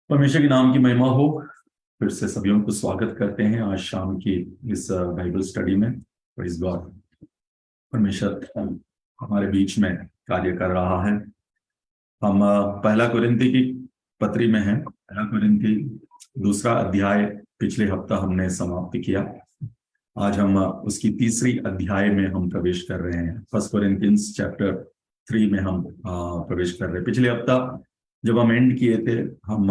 परमेश्वर के नाम की महिमा हो। फिर से सभी को स्वागत करते हैं आज शाम की इस बाइबल स्टडी में। Praise God. परमेश्वर हमारे बीच में कार्य कर रहा है। हम पहला कुरिन्थी की पत्री में हैं। पहला कुरिन्थी दूसरा अध्याय पिछले हफ्ता हमने समाप्त किया। आज हम उसकी तीसरी अध्याय में हम प्रवेश कर रहे हैं। फर्स्ट कोरिन्थियंस चैप्टर 3 में हम प्रवेश कर रहे हैं। पिछले हफ्ता जब हम एंड किए थे, हम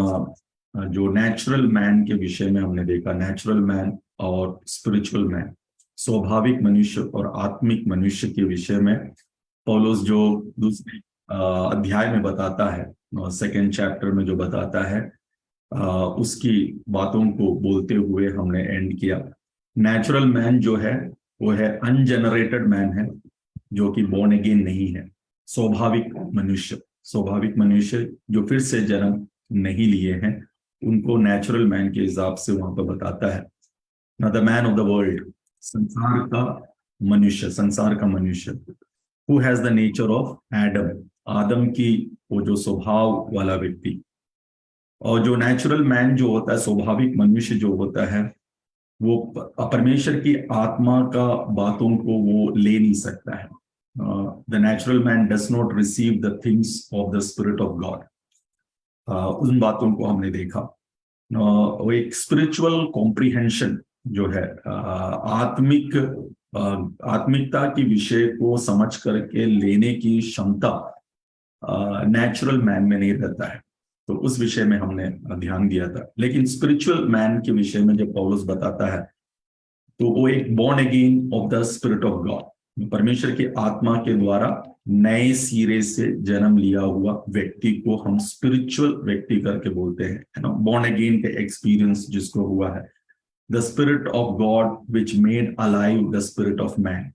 जो नेचुरल मैन के विषय में हमने देखा, नेचुरल मैन और स्पिरिचुअल मैन, स्वाभाविक मनुष्य और आत्मिक मनुष्य के विषय में पौलुस जो दूसरे अध्याय में बताता है, सेकेंड चैप्टर में जो बताता है, उसकी बातों को बोलते हुए हमने एंड किया। नेचुरल मैन जो है वो है अनजेनरेटेड मैन है, जो कि बोर्न अगेन नहीं है। स्वाभाविक मनुष्य जो फिर से जन्म नहीं लिए हैं, उनको नेचुरल मैन के हिसाब से वहां पर बताता है। ना the man of the world, संसार का मनुष्य who has the nature of Adam, आदम की वो जो स्वभाव वाला व्यक्ति। और जो नेचुरल मैन जो होता है, स्वाभाविक मनुष्य जो होता है, वो परमेश्वर की आत्मा का बातों को वो ले नहीं सकता है। The natural man does not receive the things of the spirit of God. उन बातों को हमने देखा। वो एक स्पिरिचुअल कॉम्प्रिहेंशन जो है, आत्मिकता की विषय को समझ करके लेने की क्षमता नेचुरल मैन में नहीं रहता है। तो उस विषय में हमने ध्यान दिया था। लेकिन स्पिरिचुअल मैन के विषय में जब पौलुस बताता है, तो वो एक born again of the spirit of God, परमेश्वर की आत्मा के द्वारा नए सिरे से जन्म लिया हुआ व्यक्ति को हम स्पिरिचुअल व्यक्ति करके बोलते हैं, है ना। बॉर्न अगेन का एक्सपीरियंस जिसको हुआ है, the spirit of God which made alive the spirit of man,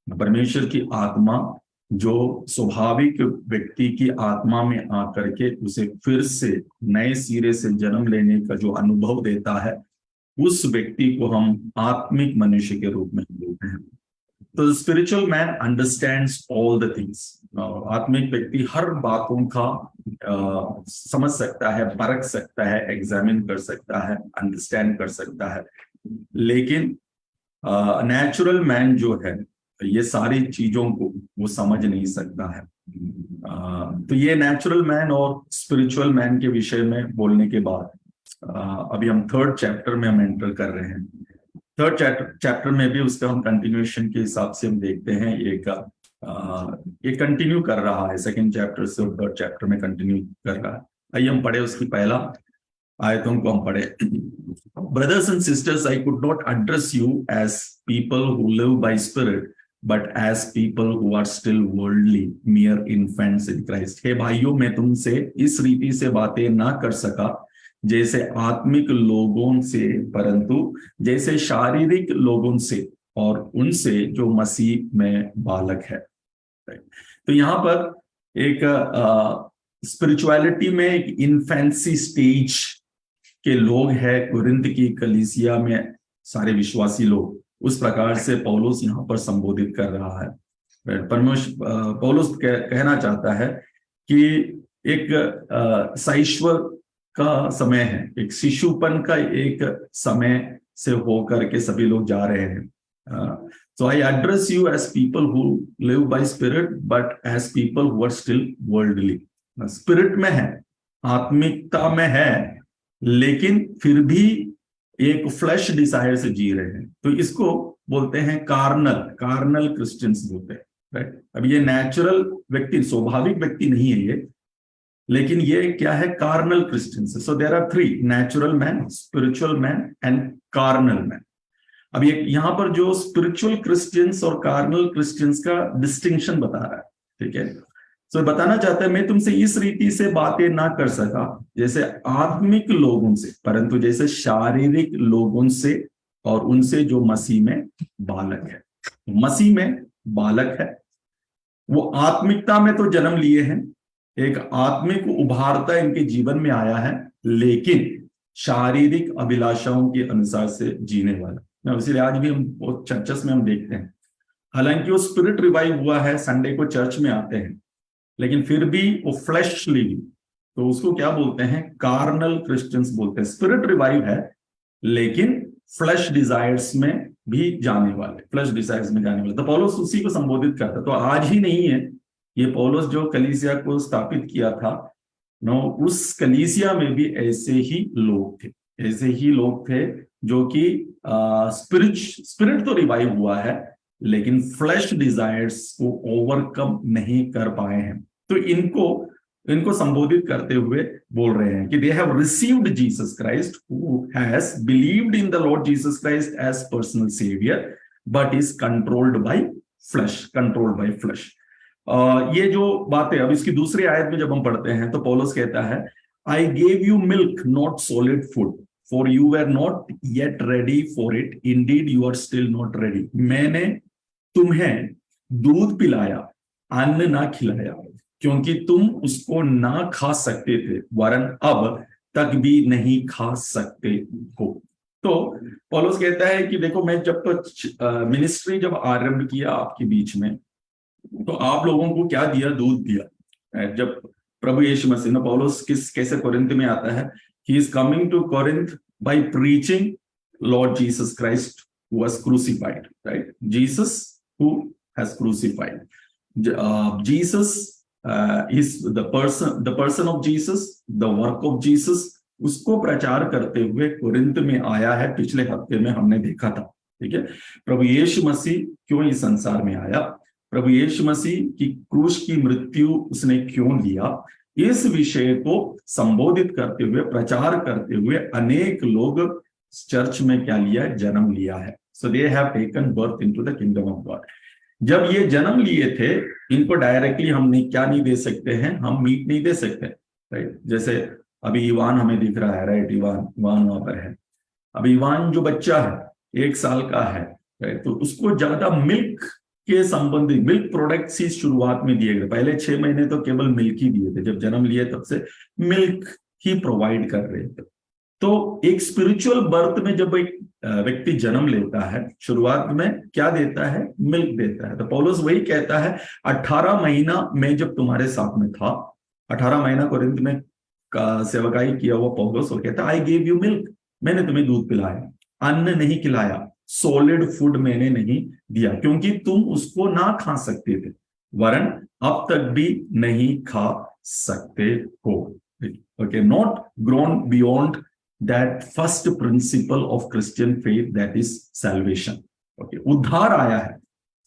परमेश्वर की आत्मा जो स्वाभाविक व्यक्ति की आत्मा में आकर के उसे फिर से नए सिरे से जन्म लेने का जो अनुभव देता है, उस व्यक्ति को हम आत्मिक मनुष्य के रूप में बोलते हैं। तो spiritual man understands all the things. आत्मिक व्यक्ति हर बातों का समझ सकता है, परख सकता है, एग्जामिन कर सकता है, अंडरस्टैंड कर सकता है। लेकिन नेचुरल मैन जो है, ये सारी चीजों को वो समझ नहीं सकता है। तो ये नेचुरल मैन और स्पिरिचुअल मैन के विषय में बोलने के बाद अभी हम थर्ड चैप्टर में हम एंटर कर रहे हैं। थर्ड चैप्टर में भी उसका हम कंटिन्यूएशन के हिसाब से हम देखते हैं। ये कंटिन्यू कर रहा है, सेकंड चैप्टर से थर्ड चैप्टर में कंटिन्यू कर रहा है। आइए हम पढ़े उसकी पहला आयतों को हम पढ़े। Brothers and sisters, I could not address you as people who live by spirit but as people who are still worldly, mere infants in Christ. हे भाइयों, मैं तुमसे इस रीति से बातें ना कर सका जैसे आत्मिक लोगों से, परंतु जैसे शारीरिक लोगों से, और उनसे जो मसीह में बालक है। तो यहां पर एक स्पिरिचुअलिटी में एक इन्फेंसी स्टेज के लोग हैं कुरिन्थ की कलीसिया में, सारे विश्वासी लोग। उस प्रकार से पौलुस यहाँ पर संबोधित कर रहा है। पौलुस कहना चाहता है कि एक शैशव का समय है, एक शिशुपन का एक समय से होकर के सभी लोग जा रहे हैं। So I address you as people who live by spirit, but as people who are still worldly. Spirit में है, आत्मिकता में है, लेकिन फिर भी एक फ्लैश डिजायर से जी रहे हैं। तो इसको बोलते हैं कार्नल क्रिश्चियंस बोलते हैं, राइट। अब ये नेचुरल व्यक्ति, स्वाभाविक व्यक्ति नहीं है ये, लेकिन ये क्या है? Carnal Christians. So there are three: natural man, spiritual man and carnal man. अब ये यहां पर जो स्पिरिचुअल क्रिश्चियंस और कार्नल क्रिश्चियंस का डिस्टिंक्शन बता रहा है, ठीक है। सो बताना चाहता है, मैं तुमसे इस रीति से बातें ना कर सका जैसे आत्मिक लोगों से, परंतु जैसे शारीरिक लोगों से, और उनसे जो मसीह में बालक है। मसीह में बालक है, वो आत्मिकता में तो जन्म लिए हैं, एक आत्मिक उभारता इनके जीवन में आया है, लेकिन शारीरिक अभिलाषाओं के अनुसार से जीने वाला। इसलिए आज भी हम चर्चेस में हम देखते हैं, हालांकि वो स्पिरिट रिवाइव हुआ है, संडे को चर्च में आते हैं, लेकिन फिर भी वो फ्लैशली, तो उसको क्या बोलते हैं, कार्नल क्रिश्चियंस बोलते हैं। स्पिरिट रिवाइव है लेकिन फ्लैश डिजायर्स में भी जाने वाले, फ्लैश डिजायर्स में जाने वाले, तो पौलुस उसी को संबोधित करता। तो आज ही नहीं है ये, पौलुस जो कलीसिया को स्थापित किया था नो, उस कलीसिया में भी ऐसे ही लोग थे, ऐसे ही लोग थे जो कि स्पिरिट तो रिवाइव हुआ है लेकिन फ्लैश डिजायर्स को ओवरकम नहीं कर पाए हैं। तो इनको इनको संबोधित करते हुए बोल रहे हैं कि they have received Jesus Christ who has believed in the Lord Jesus Christ as personal saviour but is controlled by flesh, controlled by flesh. ये जो बातें अब इसकी दूसरी आयत में जब हम पढ़ते हैं तो पौलुस कहता है, I gave you milk not solid food for you were not yet ready for it, indeed you are still not ready. मैंने तुम्हें दूध पिलाया, अन्न ना खिलाया, क्योंकि तुम उसको ना खा सकते थे वरन अब तक भी नहीं खा सकते हो। तो पौलुस कहता है कि देखो, मैं जब मिनिस्ट्री जब आरंभ किया आपके बीच में, तो आप लोगों को क्या दिया, दूध दिया। जब प्रभु यीशु मसीह ने, पौलुस कैसे कोरिन्थ में आता है, he is coming to Corinth by preaching Lord Jesus Christ who was crucified, right, Jesus who has crucified, Jesus is the person of Jesus, the work of Jesus, उसको प्रचार करते हुए कोरिन्थ में आया है। पिछले हफ्ते में हमने देखा था, ठीक है, प्रभु यीशु मसीह क्यों इस संसार में आया, प्रभु यीशु मसीह की क्रूस की मृत्यु उसने क्यों लिया, इस विषय को संबोधित करते हुए, प्रचार करते हुए अनेक लोग चर्च में क्या लिया है, जन्म लिया है। So they have taken birth into the kingdom of God. जब ये जन्म लिए थे, इनको डायरेक्टली हम क्या नहीं दे सकते हैं, हम मीट नहीं दे सकते, राइट। जैसे अभी इवान हमें दिख रहा है, राइट, इवान वहां पर है। अब इवान जो बच्चा है 1 साल का है, राइट, तो उसको ज्यादा मिल्क के संबंधित, मिल्क प्रोडक्ट्स ही शुरुआत में दिए गए। पहले 6 महीने तो केवल मिल्क ही दिए थे, जब जन्म लिए तब से मिल्क ही प्रोवाइड कर रहे थे। तो एक स्पिरिचुअल बर्थ में जब एक व्यक्ति जन्म लेता है, शुरुआत में क्या देता है, मिल्क देता है। तो पौलुस वही कहता है, 18 महीना मैं जब तुम्हारे साथ में था, 18 महीना कोरिन्थ में सेवकाई किया हुआ पौलुस, और कहता है, आई गेव यू मिल्क, मैंने तुम्हें दूध पिलाया, अन्न नहीं खिलाया, सॉलिड फूड मैंने नहीं दिया, क्योंकि तुम उसको ना खा सकते थे वरन अब तक भी नहीं खा सकते हो। Okay, not grown beyond that first principle of Christian faith, that is salvation. Okay, उद्धार आया है,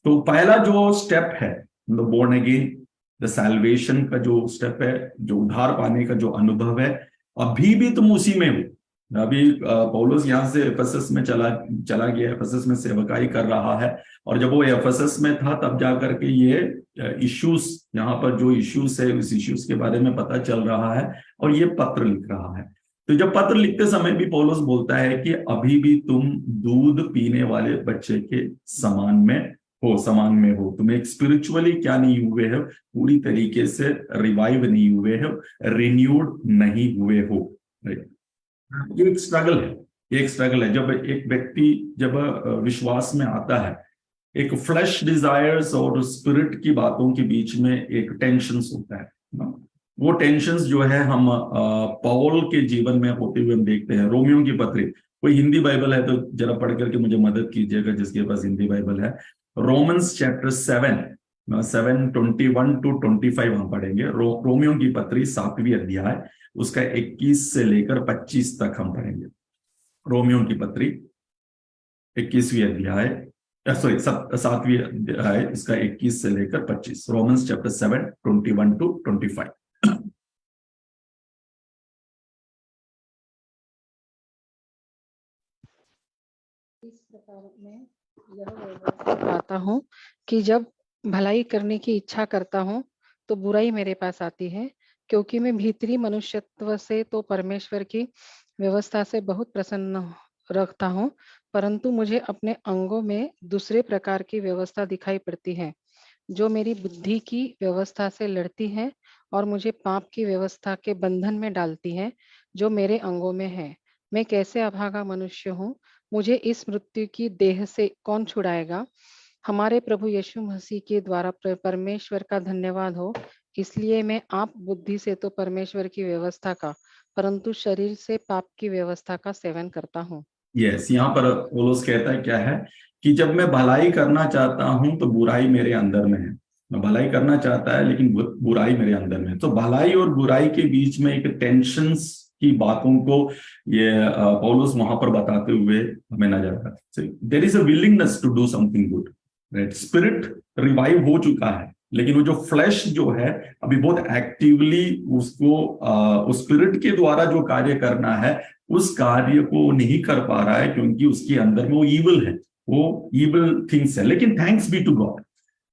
तो पहला जो स्टेप है, मतलब बोर्न अगेन, द सैल्वेशन का जो स्टेप है, जो उद्धार पाने का जो अनुभव है, अभी भी तुम उसी में हो। अभी पौलुस यहाँ से एफेसस में चला गया, एफेसस में सेवकाई कर रहा है, और जब वो एफेसस में था तब जाकर के ये इश्यूज, यहाँ पर जो इश्यूज है उस इश्यूज के बारे में पता चल रहा है, और ये पत्र लिख रहा है। तो जब पत्र लिखते समय भी पौलुस बोलता है कि अभी भी तुम दूध पीने वाले बच्चे के समान में हो, तुम एक स्पिरिचुअली क्या नहीं हुए हो, पूरी तरीके से रिवाइव नहीं हुए हो, रिन्यूड नहीं हुए हो। ये एक स्ट्रगल है। जब एक व्यक्ति जब विश्वास में आता है, एक फ्लैश डिजायर्स और स्पिरिट की बातों के बीच में एक टेंशंस होता है ना? वो टेंशंस जो है हम पौल के जीवन में होते हुए हम देखते हैं। रोमियो की पत्री, कोई हिंदी बाइबल है तो जरा पढ़ करके मुझे मदद कीजिएगा जिसके पास हिंदी बाइबल है। रोमन्स चैप्टर 7:21-25 हम पढ़ेंगे। रोमियो की पत्री 7वीं अध्याय, उसका 21 से लेकर 25 तक हम पढ़ेंगे। रोमियो की पत्री 21वीं अध्याय, सॉरी 7वीं अध्याय, इसका 21 से लेकर 25। Romans chapter 7:21-25। इस प्रकार मैं यह पाता हूँ कि जब भलाई करने की इच्छा करता हूँ तो बुराई मेरे पास आती है, क्योंकि मैं भीतरी मनुष्यत्व से तो परमेश्वर की व्यवस्था से बहुत प्रसन्न रखता हूँ, परंतु मुझे अपने अंगों में दूसरे प्रकार की व्यवस्था दिखाई पड़ती है, जो मेरी बुद्धि की व्यवस्था से लड़ती है और मुझे पाप की व्यवस्था के बंधन में डालती है, जो मेरे अंगों में है। मैं कैसे अभागा मनुष्य हूँ, मुझे इस मृत्यु की देह से कौन छुड़ाएगा। हमारे प्रभु यीशु मसीह के द्वारा परमेश्वर का धन्यवाद हो। इसलिए मैं आप बुद्धि से तो परमेश्वर की व्यवस्था का, परंतु शरीर से पाप की व्यवस्था का सेवन करता हूँ। यस, यहाँ पर पौलुस कहता है क्या है कि जब मैं भलाई करना चाहता हूं तो बुराई मेरे अंदर में है। मैं भलाई करना चाहता है लेकिन बुराई मेरे अंदर में है। तो भलाई और बुराई के बीच में एक टेंशन्स की बातों को ये पौलुस वहां पर बताते हुए हमें नजर आता है। There is a willingness to do something good, right. Spirit revive हो चुका है, लेकिन वो जो फ्लैश जो है अभी बहुत एक्टिवली उसको उस स्पिरिट के द्वारा जो कार्य करना है उस कार्य को नहीं कर पा रहा है, क्योंकि उसके अंदर में वो ईविल है, वो ईविल थिंग्स है। लेकिन थैंक्स बी टू गॉड,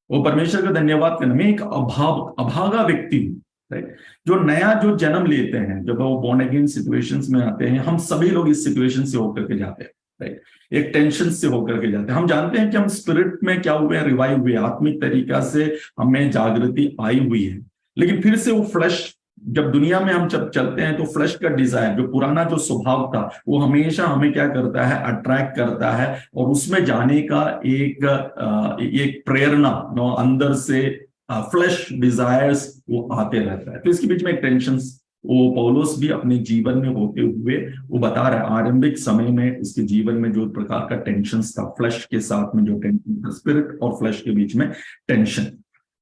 वो परमेश्वर का धन्यवाद करना। मैं एक अभागा व्यक्ति हूँ, राइट। जो नया जो जन्म लेते हैं, जब वो बॉर्न अगेन सिचुएशंस में आते हैं, हम सभी लोग इस सिचुएशन से होकर के जाते हैं, राइट। एक टेंशन से होकर के जाते हैं। हम जानते हैं कि हम स्पिरिट में क्या हुए हैं, रिवाइव हुए, आत्मिक तरीका से हमें जागृति आई हुई है। लेकिन फिर से वो फ्लैश, जब दुनिया में हम जब चलते हैं तो फ्लैश का डिजायर, जो पुराना जो स्वभाव था, वो हमेशा हमें क्या करता है, अट्रैक्ट करता है, और उसमें जाने का एक प्रेरणा नो अंदर से फ्लैश डिजायर्स वो आते रहता है। तो इसके बीच में एक टेंशन वो पौलुस भी अपने जीवन में होते हुए वो बता रहा है। आरंभिक समय में उसके जीवन में जो प्रकार का टेंशन था, फ्लैश के साथ में जो टेंशन था, स्पिरिट और फ्लैश के बीच में टेंशन,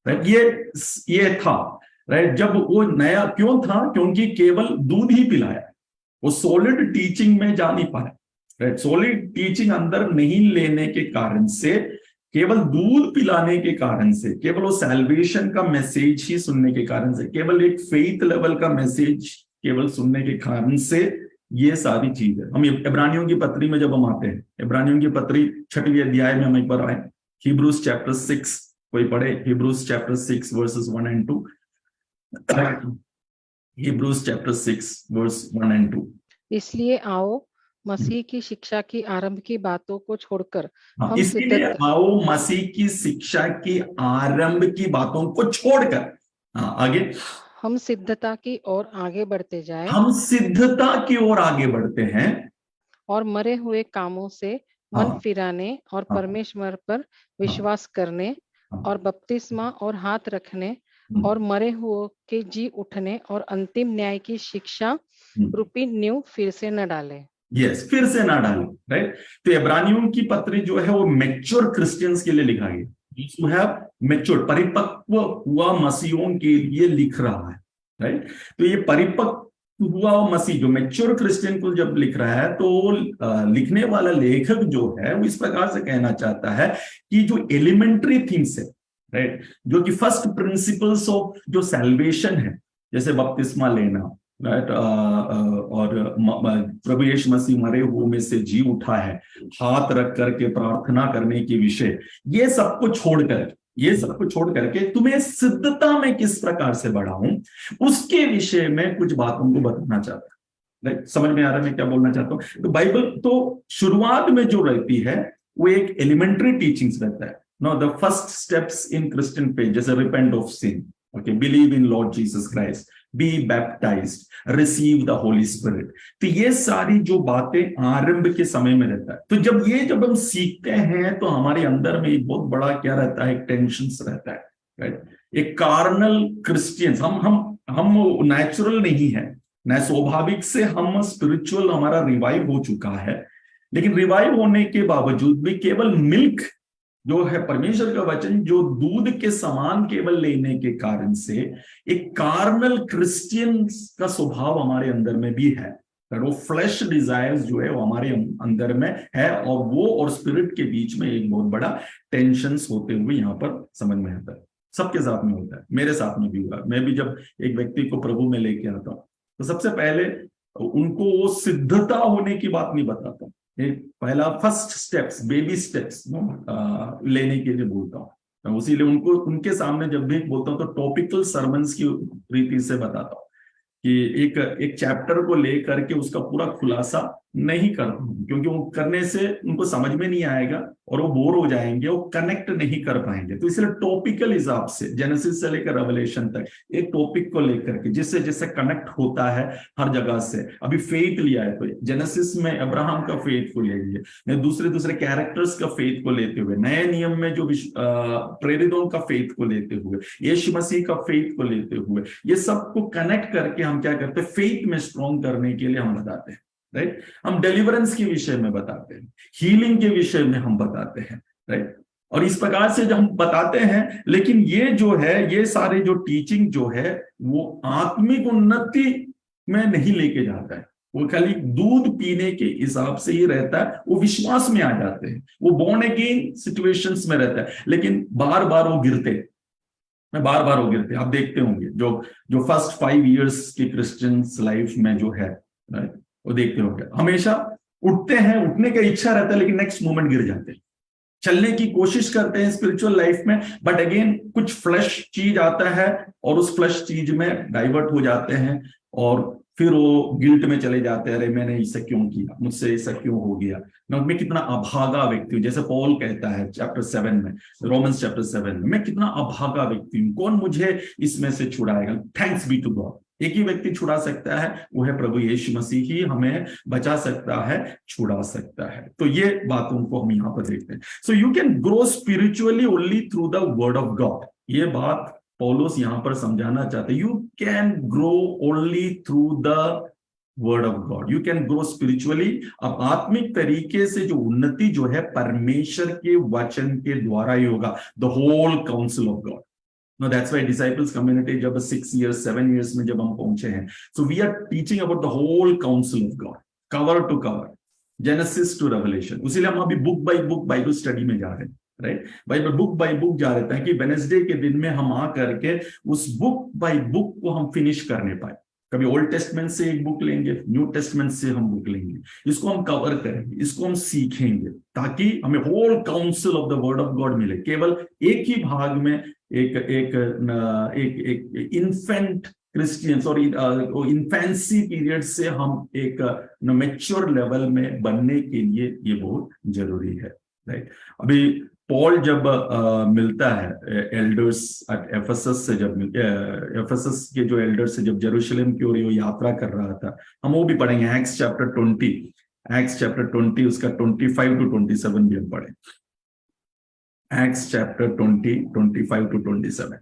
राइट, ये था, राइट। जब वो नया क्यों था, क्योंकि केवल दूध ही पिलाया, वो सॉलिड टीचिंग में जा नहीं पाया, राइट। सॉलिड टीचिंग अंदर नहीं लेने के कारण से, केवल दूध पिलाने के कारण से, केवल वो सैल्वेशन का मैसेज ही सुनने के कारण से, केवल एक फेथ लेवल का मैसेज केवल सुनने के कारण से ये सारी चीज है। हम इब्रानियों की पत्री में जब हम आते हैं, इब्रानियों की पत्री 6वें अध्याय में हम एक बार आए, हिब्रूज चैप्टर 6, कोई पढ़े Hebrews chapter 6 versus 1 and 2। Hebrews chapter 6 verse 1 and 2। इसलिए आओ मसीह की शिक्षा की आरंभ की बातों को छोड़कर हम इसीलिए आओ मसीह की शिक्षा की आरंभ की बातों को छोड़कर, आगे, हम सिद्धता की ओर आगे बढ़ते जाए, हम सिद्धता की ओर आगे बढ़ते हैं, और मरे हुए कामों से मन हाँ, फिराने और हाँ, परमेश्वर पर हाँ, विश्वास करने हाँ, और बपतिस्मा और हाथ रखने और मरे हुए के जी उठने और अंतिम न्याय की शिक्षा रूपी नींव फिर से न डाले। यस, फिर से ना डालें, राइट। तो इब्रानियों की पत्री जो है वो मैच्योर क्रिश्चियंस के लिए लिखा गया, यू हैव मैच्योर, परिपक्व हुआ मसीहों के लिए लिख रहा है, राइट। तो ये परिपक्व हुआ मसीह जो मैच्योर क्रिश्चियन को जब लिख रहा है, तो लिखने वाला लेखक जो है वो इस प्रकार से कहना चाहता है कि जो एलिमेंट्री थिंग्स है, राइट, जो कि फर्स्ट प्रिंसिपल्स ऑफ जो सैल्वेशन है, जैसे बपतिस्मा लेना, राइट, और प्रभु यीशु मसीह मरे हुए में से जी उठा है, हाथ रख करके प्रार्थना करने के विषय, ये सबको छोड़कर, ये सबको छोड़ करके तुम्हें सिद्धता में किस प्रकार से बढ़ाऊं, उसके विषय में कुछ बातों को बताना चाहता हूं। राइट, समझ में आ रहा है मैं क्या बोलना चाहता हूं। तो बाइबल तो शुरुआत में जो रहती है वो एक एलिमेंट्री टीचिंग्स रहता है। No the first steps in Christian faith, जैसे repent of sin, okay, believe in Lord Jesus Christ, be baptised, receive the Holy Spirit. तो ये सारी जो बातें आरंभ के समय में रहता है। तो जब हम सीखते हैं तो हमारे अंदर में एक बहुत बड़ा क्या रहता है, एक टेंशन रहता है, राइट। एक कार्नल क्रिश्चियंस, हम नेचुरल नहीं है न, स्वाभाविक से हम स्पिरिचुअल, हमारा रिवाइव हो चुका है, लेकिन रिवाइव होने के बावजूद भी केवल मिल्क जो है, परमेश्वर का वचन जो दूध के समान केवल लेने के कारण से एक कार्नल क्रिश्चियन का स्वभाव हमारे अंदर में भी है। वो फ्लैश डिजायर्स जो है वो हमारे अंदर में है, और वो और स्पिरिट के बीच में एक बहुत बड़ा टेंशन होते हुए यहाँ पर समझ में आता है। सबके साथ में होता है, मेरे साथ में भी हुआ। मैं भी जब एक व्यक्ति को प्रभु में लेके आता हूँ तो सबसे पहले उनको वो सिद्धता होने की बात नहीं बताता, पहला फर्स्ट स्टेप्स, बेबी स्टेप्स लेने के लिए बोलता हूँ। उसीलिए उनको, उनके सामने जब भी बोलता हूँ तो टॉपिकल सर्मन्स की रीति से बताता हूँ कि एक चैप्टर को लेकर के उसका पूरा खुलासा नहीं करता हूं, क्योंकि वो करने से उनको समझ में नहीं आएगा और वो बोर हो जाएंगे, वो कनेक्ट नहीं कर पाएंगे। तो इसलिए टॉपिकल हिसाब से जेनेसिस से लेकर रेवलेशन तक एक टॉपिक को लेकर के जिससे जिससे कनेक्ट होता है हर जगह से। अभी फेथ लिया है तो जेनेसिस में अब्राहम का फेथ को ले लिए, दूसरे दूसरे कैरेक्टर्स का फेथ को लेते हुए, नए नियम में जो प्रेरितों का फेथ को लेते हुए, यीशु मसीह का फेथ को लेते हुए, ये सबको कनेक्ट करके हम क्या करते हैं, फेथ में स्ट्रॉन्ग करने के लिए हम बताते हैं, राइट। हम डिलीवरेंस के विषय में बताते हैं, हीलिंग के विषय में हम बताते हैं, राइट। और इस प्रकार से जब हम बताते हैं, लेकिन ये जो है, ये सारे जो टीचिंग जो है वो आत्मिक उन्नति में नहीं लेके जाता है, वो खाली दूध पीने के हिसाब से ही रहता है। वो विश्वास में आ जाते हैं, वो बोर्न अगेन सिचुएशंस में रहता है, लेकिन बार बार वो गिरते, बार बार वो गिरते। आप देखते होंगे जो फर्स्ट 5 years की क्रिश्चियंस लाइफ में जो है, राइट, वो देखते होंगे हमेशा उठते हैं, उठने का इच्छा रहता है, लेकिन नेक्स्ट मोमेंट गिर जाते हैं। चलने की कोशिश करते हैं स्पिरिचुअल लाइफ में, बट अगेन कुछ फ्लैश चीज आता है और उस फ्लैश चीज में डाइवर्ट हो जाते हैं और फिर वो गिल्ट में चले जाते हैं, अरे मैंने ऐसा क्यों किया, मुझसे ऐसा क्यों हो गया, मैं कितना अभागा व्यक्ति हूँ। जैसे पॉल कहता है चैप्टर 7 में, रोमन्स चैप्टर 7 में, मैं कितना अभागा व्यक्ति हूँ, कौन मुझे इसमें से छुड़ाएगा। थैंक्स बी टू गॉड, एक ही व्यक्ति छुड़ा सकता है, वो है प्रभु यीशु मसीह ही हमें बचा सकता है, छुड़ा सकता है। तो ये बातों को हम यहाँ पर देखते हैं। So you can grow spiritually only through the word of God. ये बात पौलुस यहां पर समझाना चाहते हैं। You can grow only through the word of God, you can grow spiritually. अब आत्मिक तरीके से जो उन्नति जो है परमेश्वर के वचन के द्वारा ही होगा, the whole council of God. No, that's why disciples community जब 6 years 7 years में जब हम पहुंचे हैं, so we are teaching about the whole counsel of God, cover to cover, Genesis to Revelation। उसीलिए हम अभी book by book Bible study में जा रहे हैं, right, Bible book by book जा रहे हैं, ताकि वेडनेसडे के दिन में हम आ करके उस बुक बाय बुक को हम फिनिश करने पाए। कभी ओल्ड टेस्टमेंट से एक बुक लेंगे, न्यू टेस्टमेंट से हम बुक लेंगे, इसको हम कवर करेंगे, इसको हम सीखेंगे, ताकि हमें whole council of the word of God मिले। केवल एक ही भाग में एक इन्फेंट क्रिश्चियंस और इन्फेंसी पीरियड से हम एक मैच्योर लेवल में बनने के लिए ये बहुत जरूरी है, राइट। अभी पॉल जब मिलता है एल्डर्स एट एफेसस से, जब एफेसस के जो एल्डर्स से जब जेरूशलेम की ओर यात्रा कर रहा था, हम वो भी पढ़ेंगे, एक्ट्स चैप्टर 20 उसका 25 to 27 भी हम पढ़े। Acts chapter 20, 25 to 27।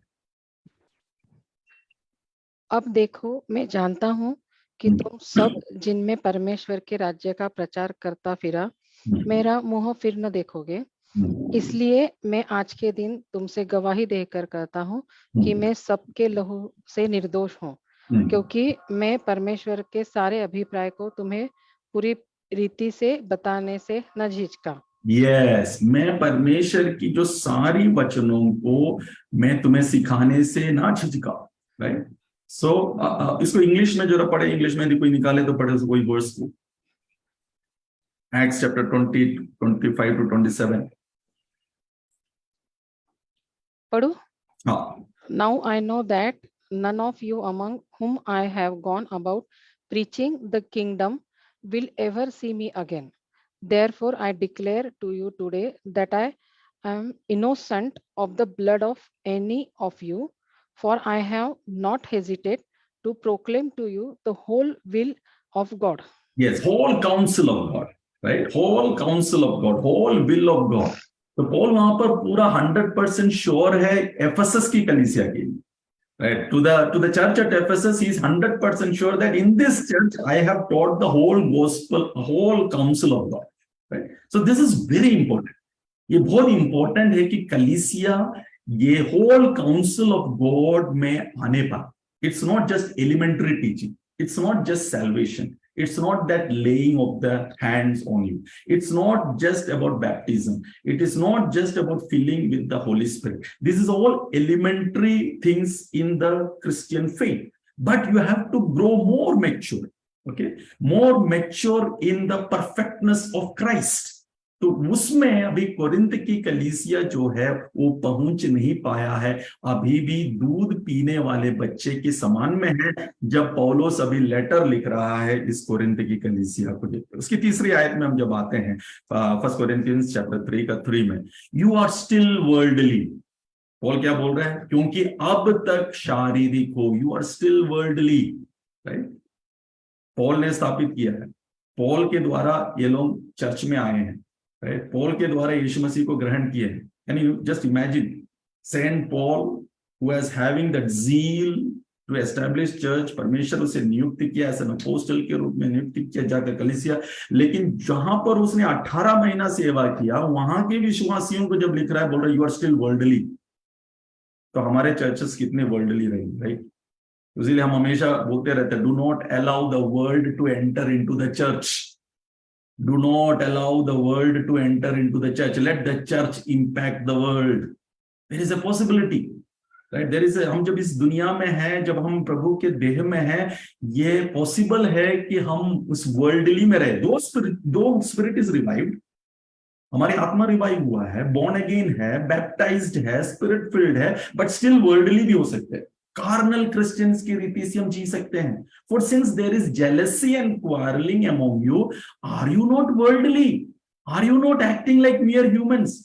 अब देखो, मैं जानता हूँ कि तुम सब जिनमें परमेश्वर के राज्य का प्रचार करता फिरा, मेरा मुंह फिर न देखोगे। इसलिए मैं आज के दिन तुमसे गवाही देकर कहता हूँ कि मैं सबके लहू से निर्दोष हूँ, क्योंकि मैं परमेश्वर के सारे अभिप्राय को तुम्हें पूरी रीति से बताने से न झिझका। यस, मैं परमेश्वर की जो सारी वचनों को मैं तुम्हें सिखाने से ना झिझका, राइट। सो इसको इंग्लिश में जरा पढ़े, इंग्लिश में यदि कोई निकाले तो पढ़े कोई वर्स को। एक्ट्स चैप्टर 20, 25 to 27 पढ़ो। हाँ। Now I know that none of you among whom I have gone about preaching the kingdom will ever see me again. Therefore, I declare to you today that I am innocent of the blood of any of you, for I have not hesitated to proclaim to you the whole will of God. Yes, whole counsel of God, right? Whole counsel of God, whole will of God. तो Paul वहां पर पूरा 100% sure है Ephesus की कलीसिया के लिए, right? To the church at Ephesus, he is 100% sure that in this church I have taught the whole gospel, whole counsel of God, right? So this is very important. ये बहुत important है कि कलीसिया ये होल काउंसिल ऑफ गॉड में आने पर, it's not just elementary teaching, it's not just salvation, it's not that laying of the hands on you, it's not just about baptism, it is not just about filling with the Holy Spirit. This is all elementary things in the Christian faith, but you have to grow more mature, okay, more mature in the perfectness of Christ. तो उसमें अभी Corinth की कलीसिया जो है वो पहुंच नहीं पाया है, अभी भी दूध पीने वाले बच्चे के समान में है। जब पौलुस अभी लेटर लिख रहा है इस कोरिन्थ की कलीसिया को देखकर, उसकी तीसरी आयत में हम जब आते हैं, फर्स्ट कोरिन्थियंस चैप्टर 3 का 3 में, you are still worldly. Paul क्या बोल रहा है? क्योंकि अब तक शारीरिक हो, you are still worldly, right. Paul ने स्थापित किया है, पॉल के द्वारा ये लोग चर्च में आए हैं, राइट। पॉल के द्वारा यीशु मसीह को ग्रहण किए हैं। Can you just imagine Saint Paul who was having that zeal to establish church, परमेश्वर उसे नियुक्त किया, एज एन अपोस्टल के रूप में नियुक्त किया जाकर कलीसिया, लेकिन जहां पर उसने 18 महीना सेवा किया, वहां के विश्वासियों को जब लिख रहा है, बोल रहा है यू आर स्टिल वर्ल्डली। तो हमारे चर्चेस कितने वर्ल्डली रहेंगे, राइट। इसीलिए हम हमेशा बोलते रहते हैं, do not allow the world to enter into the church, do not allow the world to enter into the church, let the church impact the world. There is a possibility, right. There is, हम जब इस दुनिया में हैं, जब हम प्रभु के देह में हैं, ये पॉसिबल है कि हम उस वर्ल्डली में रहे। दो स्पिरिट इज रिवाइव्ड, हमारी आत्मा रिवाइव हुआ है, बॉर्न अगेन है, बैप्टाइज्ड है, स्पिरिट फिल्ड है, बट स्टिल वर्ल्डली भी हो सकते हैं। कार्नल क्रिश्चियंस की रीति से हम जी सकते हैं। For since there is jealousy and quarrelling among you, are you not worldly? Are you not acting like mere humans?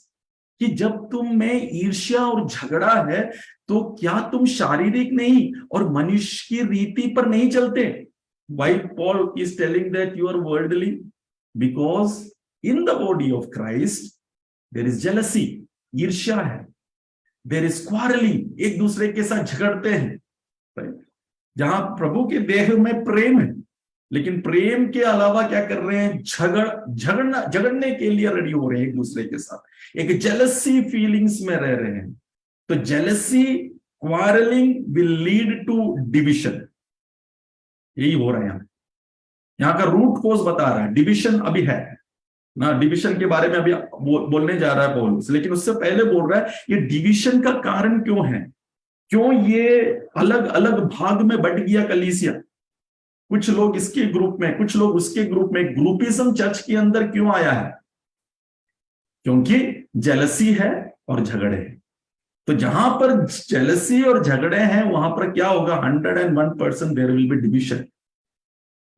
कि जब तुम में ईर्ष्या और झगड़ा है, तो क्या तुम शारीरिक नहीं और मनुष्य की रीति पर नहीं चलते? Why Paul is telling that you are worldly? Because in the body of Christ there is jealousy, ईर्ष्या है, there is quarreling, एक दूसरे के साथ झगड़ते हैं, right? जहां प्रभु के देह में प्रेम है, लेकिन प्रेम के अलावा क्या कर रहे हैं? झगड़ने के लिए रेडी हो रहे हैं एक दूसरे के साथ, एक जेलसी फीलिंग्स में रह रहे हैं। तो jealousy, quarrelling will lead to division, यही हो रहा है यहाँ का रूट कोज बता रहा है। डिविजन अभी है ना, डिविजन के बारे में अभी बोलने जा रहा है पौलुस, लेकिन उससे पहले बोल रहा है ये डिविजन का कारण क्यों है, क्यों ये अलग अलग भाग में बट गया कलीसिया, कुछ लोग इसके ग्रुप में, कुछ लोग उसके ग्रुप में, ग्रुपिज्म चर्च के अंदर क्यों आया है? क्योंकि जेलसी है और झगड़े हैं। तो जहां पर जेलसी और झगड़े हैं, वहां पर क्या होगा? 101% देयर विल बी डिविजन।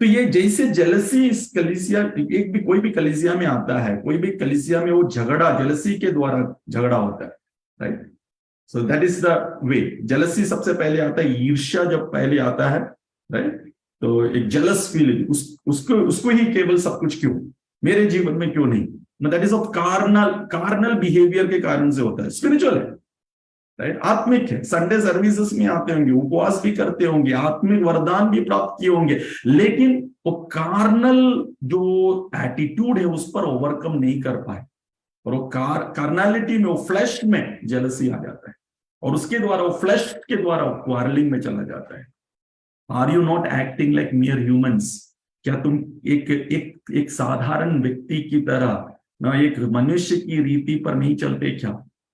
तो ये जैसे जेलसी इस कलीसिया, एक भी कोई भी कलीसिया में आता है, कोई भी कलीसिया में वो झगड़ा जेलसी के द्वारा झगड़ा होता है, right. So that is the way. Jealousy सबसे पहले आता है, ईर्ष्या जब पहले आता है, राइट। तो एक जेलस फीलिंग, उसको ही केवल सब कुछ क्यों मेरे जीवन में क्यों नहीं, that is of carnal behaviour के कारण से होता है। स्पिरिचुअल है, राइट, आत्मिक है। संडे सर्विसेज में आते होंगे, उपवास भी करते होंगे, आत्मिक वरदान भी प्राप्त किए होंगे, लेकिन वो कार्नल जो एटीट्यूड है उस पर ओवरकम नहीं कर पाए, और वो कार्नैलिटी में, वो फ्लैश में जेलसी आ जाता है, और उसके द्वारा, वो फ्लैश के द्वारा क्वारलिंग में चला जाता है। Are you not acting like mere humans? क्या तुम एक साधारण व्यक्ति की तरह ना, एक मनुष्य की रीति पर नहीं चलते क्या,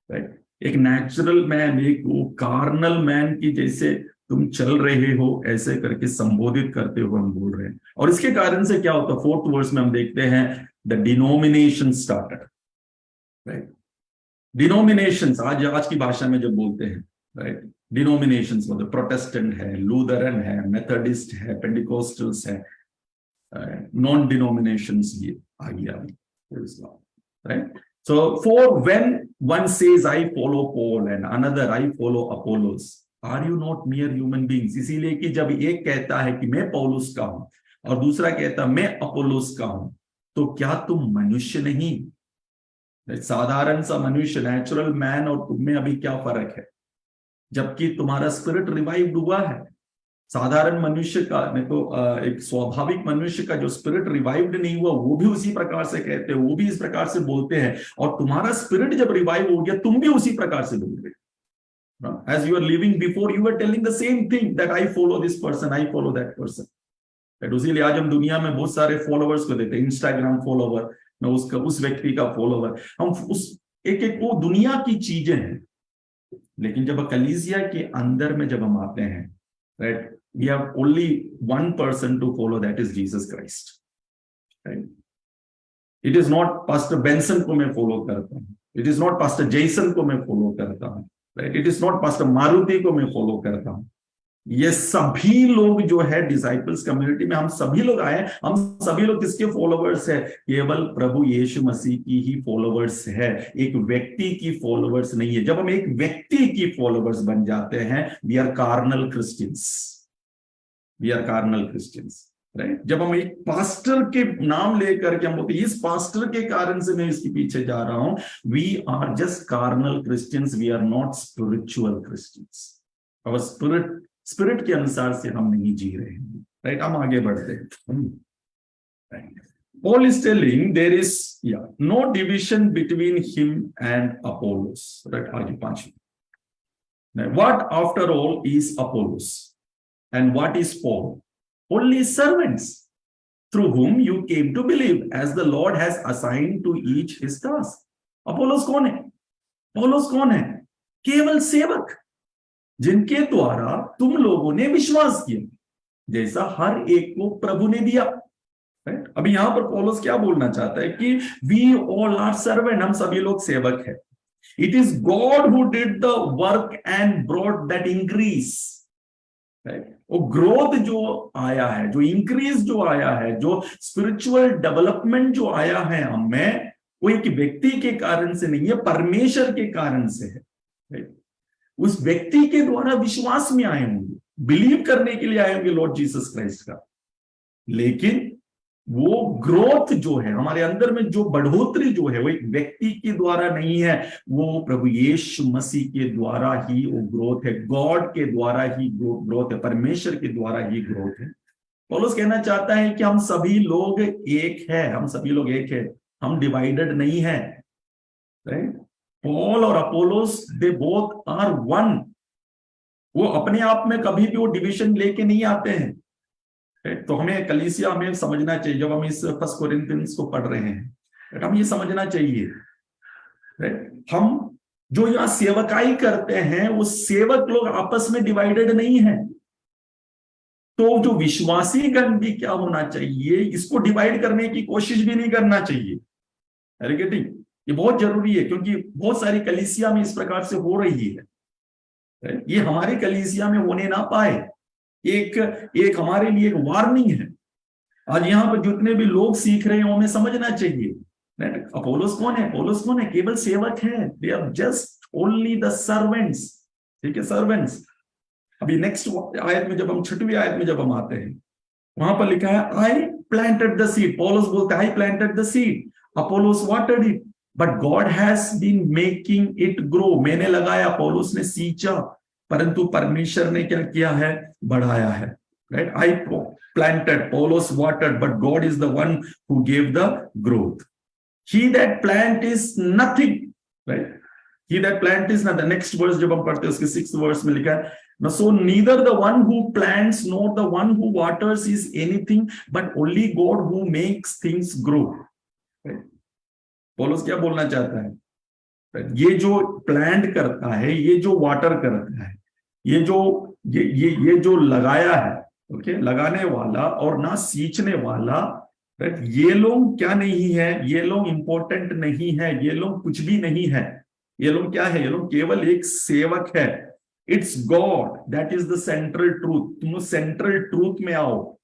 राइट। एक नेचुरल मैन, एक वो कार्नल मैन की जैसे तुम चल रहे हो, ऐसे करके संबोधित करते हुए हम बोल रहे हैं। और इसके कारण से क्या होता है? 4th वर्स में हम देखते हैं, the denomination started, right. Denominations आज की भाषा में जब बोलते हैं, राइट, डिनोमिनेशंस मतलब प्रोटेस्टेंट है, लूथरन है, मेथोडिस्ट है, पेंटिकोस्टल्स है, नॉन डिनोमिनेशंस ये आ गया, right. So, for when one says, I follow Paul and another, I follow Apollos, are you not mere human beings? इसीलिए कि जब एक कहता है कि मैं पौलुस का हूं और दूसरा कहता मैं अपोलोस का हूं, तो क्या तुम मनुष्य नहीं? साधारण सा मनुष्य, नेचुरल मैन, और तुम में अभी क्या फर्क है? जबकि तुम्हारा स्पिरिट रिवाइव हुआ है। साधारण मनुष्य का नहीं तो एक स्वाभाविक मनुष्य का जो स्पिरिट रिवाइव्ड नहीं हुआ, वो भी उसी प्रकार से कहते हैं, वो भी इस प्रकार से बोलते हैं, और तुम्हारा स्पिरिट जब रिवाइव हो गया, तुम भी उसी प्रकार से बोल रहे। As you are living before, you are telling the same thing, that I follow this person, I follow that person. इसीलिए आज हम दुनिया में बहुत सारे फॉलोवर्स को देते हैं, इंस्टाग्राम फॉलोवर, मैं उसका, उस व्यक्ति का फॉलोवर, हम उस एक वो दुनिया की चीजें हैं। लेकिन जब कलीसिया के अंदर में जब हम आते हैं, right, we have only one person to follow, that is Jesus Christ, right? It is not pastor Benson को मैं फॉलो करता हूँ, it is not pastor Jason को मैं फॉलो करता हूँ, right, it is not pastor Maruti को मैं फॉलो करता हूँ। ये सभी लोग जो है डिसाइपल्स कम्युनिटी में, हम सभी लोग आए, हम सभी लोग किसके फॉलोवर्स है? केवल प्रभु यीशु मसीह की ही फॉलोवर्स है, एक व्यक्ति की फॉलोवर्स नहीं है। जब हम एक व्यक्ति की फॉलोवर्स बन जाते हैं, we are carnal Christians, we are carnal Christians, right. जब हम एक पास्टर के नाम लेकर के हम बोलते हैं इस पास्टर के कारण से मैं इसके पीछे जा रहा हूं, we are just carnal Christians, we are not spiritual Christians. और स्पिरिट के अनुसार से हम नहीं जी रहे हैं, राइट। हम आगे बढ़ते हैं। Paul is telling there is no division between him and Apollos, right? आगे 5। What after all is Apollos and what is Paul? Only servants through whom you came to believe, as the Lord has assigned to each his task. Apollos कौन है? Apollos कौन है? केवल सेवक, जिनके द्वारा तुम लोगों ने विश्वास किया, जैसा हर एक को प्रभु ने दिया, राइट। अभी यहां पर पौलुस क्या बोलना चाहता है कि वी ऑल आर सर्वेंट, हम सभी लोग सेवक हैं। It is God who did the work and brought that increase, right. वो ग्रोथ जो आया है, जो इंक्रीज जो आया है, जो स्पिरिचुअल डेवलपमेंट जो आया है हमें, वो एक व्यक्ति के कारण से नहीं है, परमेश्वर के कारण से है, राइट। उस व्यक्ति के द्वारा विश्वास में आए होंगे, बिलीव करने के लिए आए होंगे लॉर्ड जीसस क्राइस्ट का, लेकिन वो ग्रोथ जो है हमारे अंदर में, जो बढ़ोतरी जो है, वो एक व्यक्ति के द्वारा नहीं है, वो प्रभु यीशु मसीह के द्वारा ही वो ग्रोथ है, गॉड के द्वारा ही ग्रोथ है, परमेश्वर के द्वारा ही ग्रोथ है। पौलुस कहना चाहता है कि हम सभी लोग एक है, हम सभी लोग एक है, हम डिवाइडेड नहीं है, राइट। पॉल और Apollos they both are one. वो अपने आप में कभी भी वो डिवीजन लेके नहीं आते हैं, तो हमें कलीसिया में समझना चाहिए, जब हम इस 1 कोरिन्थियंस को पढ़ रहे हैं, हम ये समझना चाहिए, हम जो यहाँ सेवकाई करते हैं, वो सेवक लोग आपस में डिवाइडेड नहीं है। तो जो विश्वासी गण भी क्या होना चाहिए, इसको डिवाइड करने की कोशिश भी नहीं करना चाहिए, है। ये बहुत जरूरी है, क्योंकि बहुत सारी कलीसिया में इस प्रकार से हो रही है। ये हमारे कलीसिया में होने ना पाए, एक हमारे लिए एक वार्निंग है। आज यहाँ पर जितने भी लोग सीख रहे हैं, हमें समझना चाहिए, अपोलोस कौन है? अपोलोस कौन है? केवल सेवक है, they are just only the servants, ठीक है, सर्वेंट्स। अभी नेक्स्ट आयत में, जब हम 6वीं आयत में जब हम आते हैं, वहां पर लिखा है आई प्लांटेड द सीड। पौलुस बोलता है I planted the seed, Apollos watered it, but God has been making it grow. मैंने लगाया, पौलुस ने सींचा, परंतु परमेश्वर ने क्या किया है? बढ़ाया है, राइट। आई प्लांटेड, पौलुस watered, but God is the one who give the growth. He that plant is nothing, right, he that plant is nothing. Next verse जब हम पढ़ते हैं, उसके 6th वर्स में लिखा है, so neither the one who plants nor the one who waters is anything, but only God who makes things grow, right? पौलुस क्या बोलना चाहता है? ये जो प्लांट करता है, ये जो वाटर करता है, ये जो लगाया है, ओके, लगाने वाला और ना सींचने वाला, राइट, ये लोग क्या नहीं है, ये लोग इंपॉर्टेंट नहीं है, ये लोग कुछ भी नहीं है। ये लोग क्या है? ये लोग केवल एक सेवक है। It's God that is the central truth. तुम सेंट्रल ट्रूथ में आओ,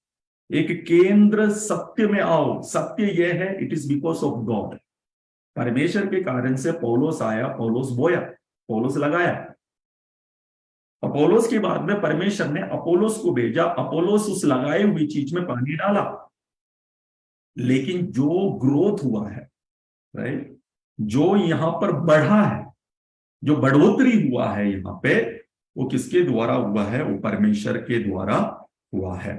एक केंद्र सत्य में आओ। सत्य यह है, it is because of God. परमेश्वर के कारण से पौलुस आया, पौलुस बोया, पौलुस लगाया, अपोलोस के बाद में परमेश्वर ने अपोलोस को भेजा, अपोलोस उस लगाई हुई चीज में पानी डाला। लेकिन जो ग्रोथ हुआ है, राइट, जो यहां पर बढ़ा है, जो बढ़ोतरी हुआ है यहां पे, वो किसके द्वारा हुआ है? वो परमेश्वर के द्वारा हुआ है।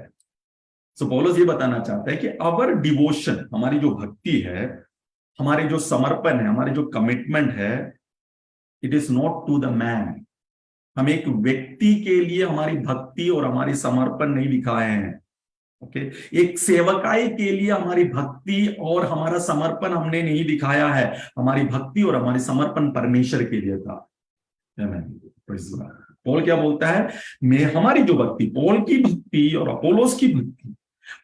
सो पौलुस ये बताना चाहता है कि अवर डिवोशन, हमारी जो भक्ति है, हमारे जो समर्पण है, हमारे जो कमिटमेंट है, it is not to the man. हम एक व्यक्ति के लिए हमारी भक्ति और हमारी समर्पण नहीं दिखाए हैं, ओके। एक सेवकाई के लिए हमारी भक्ति और हमारा समर्पण हमने नहीं दिखाया है। हमारी भक्ति और हमारी समर्पण परमेश्वर के लिए था। पौल क्या बोलता है? मैं, हमारी जो भक्ति, पौल की भक्ति और अपोलोस की भक्ति,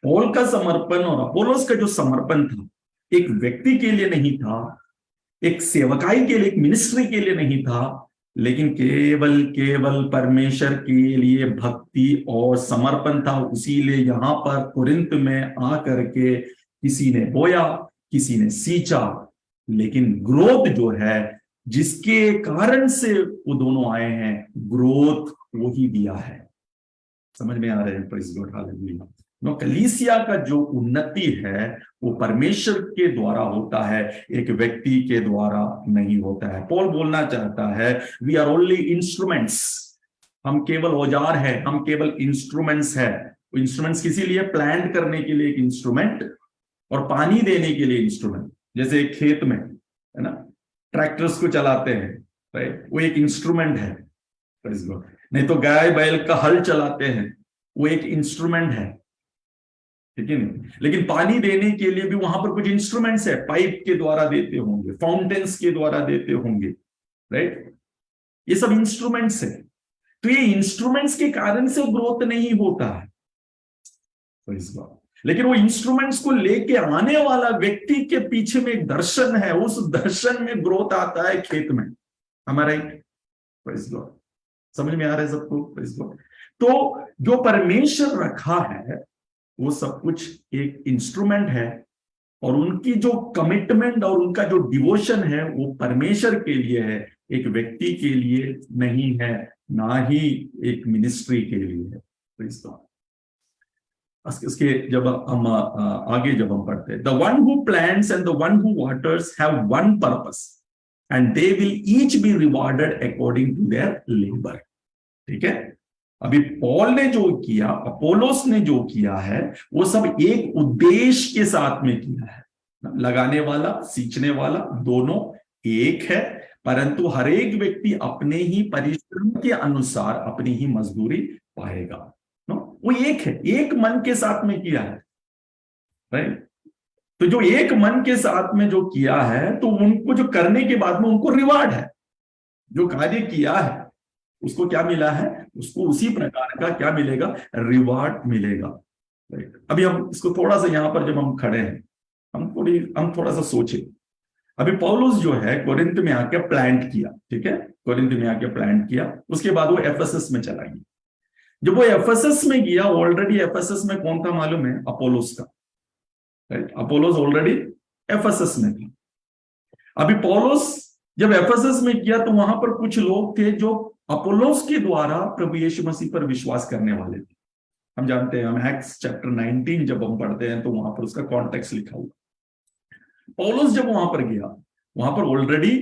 पौल का समर्पण और अपोलोस का जो समर्पण था, एक व्यक्ति के लिए नहीं था, एक सेवकाई के लिए, एक मिनिस्ट्री के लिए नहीं था, लेकिन केवल केवल परमेश्वर के लिए भक्ति और समर्पण था। उसीलिए यहां पर कुरिन्थ में आकर के किसी ने बोया, किसी ने सींचा, लेकिन ग्रोथ जो है जिसके कारण से वो दोनों आए हैं, ग्रोथ वो ही दिया है। समझ में आ रहे हैं? Praise God, hallelujah. नो, कलीसिया का जो उन्नति है वो परमेश्वर के द्वारा होता है, एक व्यक्ति के द्वारा नहीं होता है। पौल बोलना चाहता है, वी आर ओनली इंस्ट्रूमेंट्स, हम केवल औजार हैं, हम केवल इंस्ट्रूमेंट्स हैं। इंस्ट्रूमेंट्स किसी लिए? प्लांट करने के लिए एक इंस्ट्रूमेंट, और पानी देने के लिए इंस्ट्रूमेंट। जैसे एक खेत में, है ना, ट्रैक्टर्स को चलाते हैं, राइट, वो एक इंस्ट्रूमेंट है। नहीं तो गाय बैल का हल चलाते हैं, वो एक इंस्ट्रूमेंट है, ठीक है नहीं? लेकिन पानी देने के लिए भी वहां पर कुछ इंस्ट्रूमेंट्स है, पाइप के द्वारा देते होंगे, फाउंटेन्स के द्वारा देते होंगे, राइट, ये सब इंस्ट्रूमेंट्स है। तो ये इंस्ट्रूमेंट्स के कारण से ग्रोथ नहीं होता है, लेकिन वो इंस्ट्रूमेंट्स को लेके आने वाला व्यक्ति के पीछे में एक दर्शन है, उस दर्शन में ग्रोथ आता है खेत में। हमारा समझ में आ रहा है सबको? तो जो परमेश्वर रखा है वो सब कुछ एक इंस्ट्रूमेंट है, और उनकी जो कमिटमेंट और उनका जो डिवोशन है वो परमेश्वर के लिए है, एक व्यक्ति के लिए नहीं है, ना ही एक मिनिस्ट्री के लिए है। इसके जब हम आगे जब हम पढ़ते हैं, the one who plants and the one who waters have one purpose and they will each be rewarded according to their labour. ठीक है, अभी पॉल ने जो किया, अपोलोस ने जो किया है, वो सब एक उद्देश्य के साथ में किया है। लगाने वाला, सींचने वाला दोनों एक है, परंतु हर एक व्यक्ति अपने ही परिश्रम के अनुसार अपनी ही मजदूरी पाएगा। वो एक है, एक मन के साथ में किया है, राइट। तो जो एक मन के साथ में जो किया है, तो उनको जो करने के बाद में उनको रिवार्ड है, जो कार्य किया है उसको क्या मिला है, उसको उसी प्रकार का क्या मिलेगा, रिवार्ड मिलेगा, राइट। अभी हम इसको थोड़ा सा यहां पर जब हम खड़े हैं, हम थोड़ा सा सोचे। अभी पौलुस जो है कोरिन्थ में आके प्लांट किया, ठीक है, कोरिन्थ में आके प्लांट किया, उसके बाद वो एफेसस में चला गया। जब वो एफेसस में गया, ऑलरेडी एफेसस में कौन था मालूम है, अपोलोस का, राइट। अपोलोस ऑलरेडी एफेसस में था। अभी पौलुस जब एफेसस में किया तो वहां पर कुछ लोग थे जो अपोलोस के द्वारा प्रभु यीशु मसीह पर विश्वास करने वाले थे। हम जानते हैं, हम एक्ट्स चैप्टर 19 जब हम पढ़ते हैं तो वहां पर उसका कॉन्टेक्स्ट लिखा हुआ। पौलुस जब वहां पर गया, वहां पर ऑलरेडी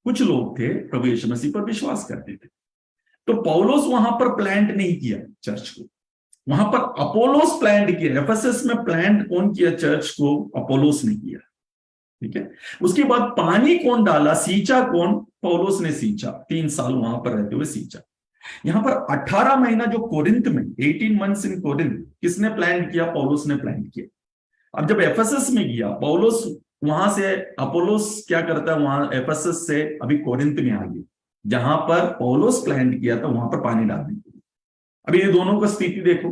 कुछ लोग थे प्रभु यीशु मसीह पर विश्वास करते थे। तो पौलुस वहां पर प्लांट नहीं किया चर्च को, वहां पर अपोलोस प्लांट किया। एफेसस में प्लांट कौन किया चर्च को, अपोलोस ने किया, ठीक है। उसके बाद पानी कौन डाला, सींचा कौन, पौलुस ने सींचा, 3 साल वहां पर रहते हुए सींचा। यहां पर 18 महीना जो कोरिन्थ में, 18 मंथ्स इन कोरिन्थ, किसने प्लांट किया, पौलुस ने प्लांट किया। अब जब एफेसस में गया पौलुस, वहां से अपोलोस क्या करता है, वहां एफेसस से अभी कोरिन्थ में आ गया, जहां पर पौलुस प्लांट किया था वहां पर पानी डालने के लिए। अभी ये दोनों का स्थिति देखो,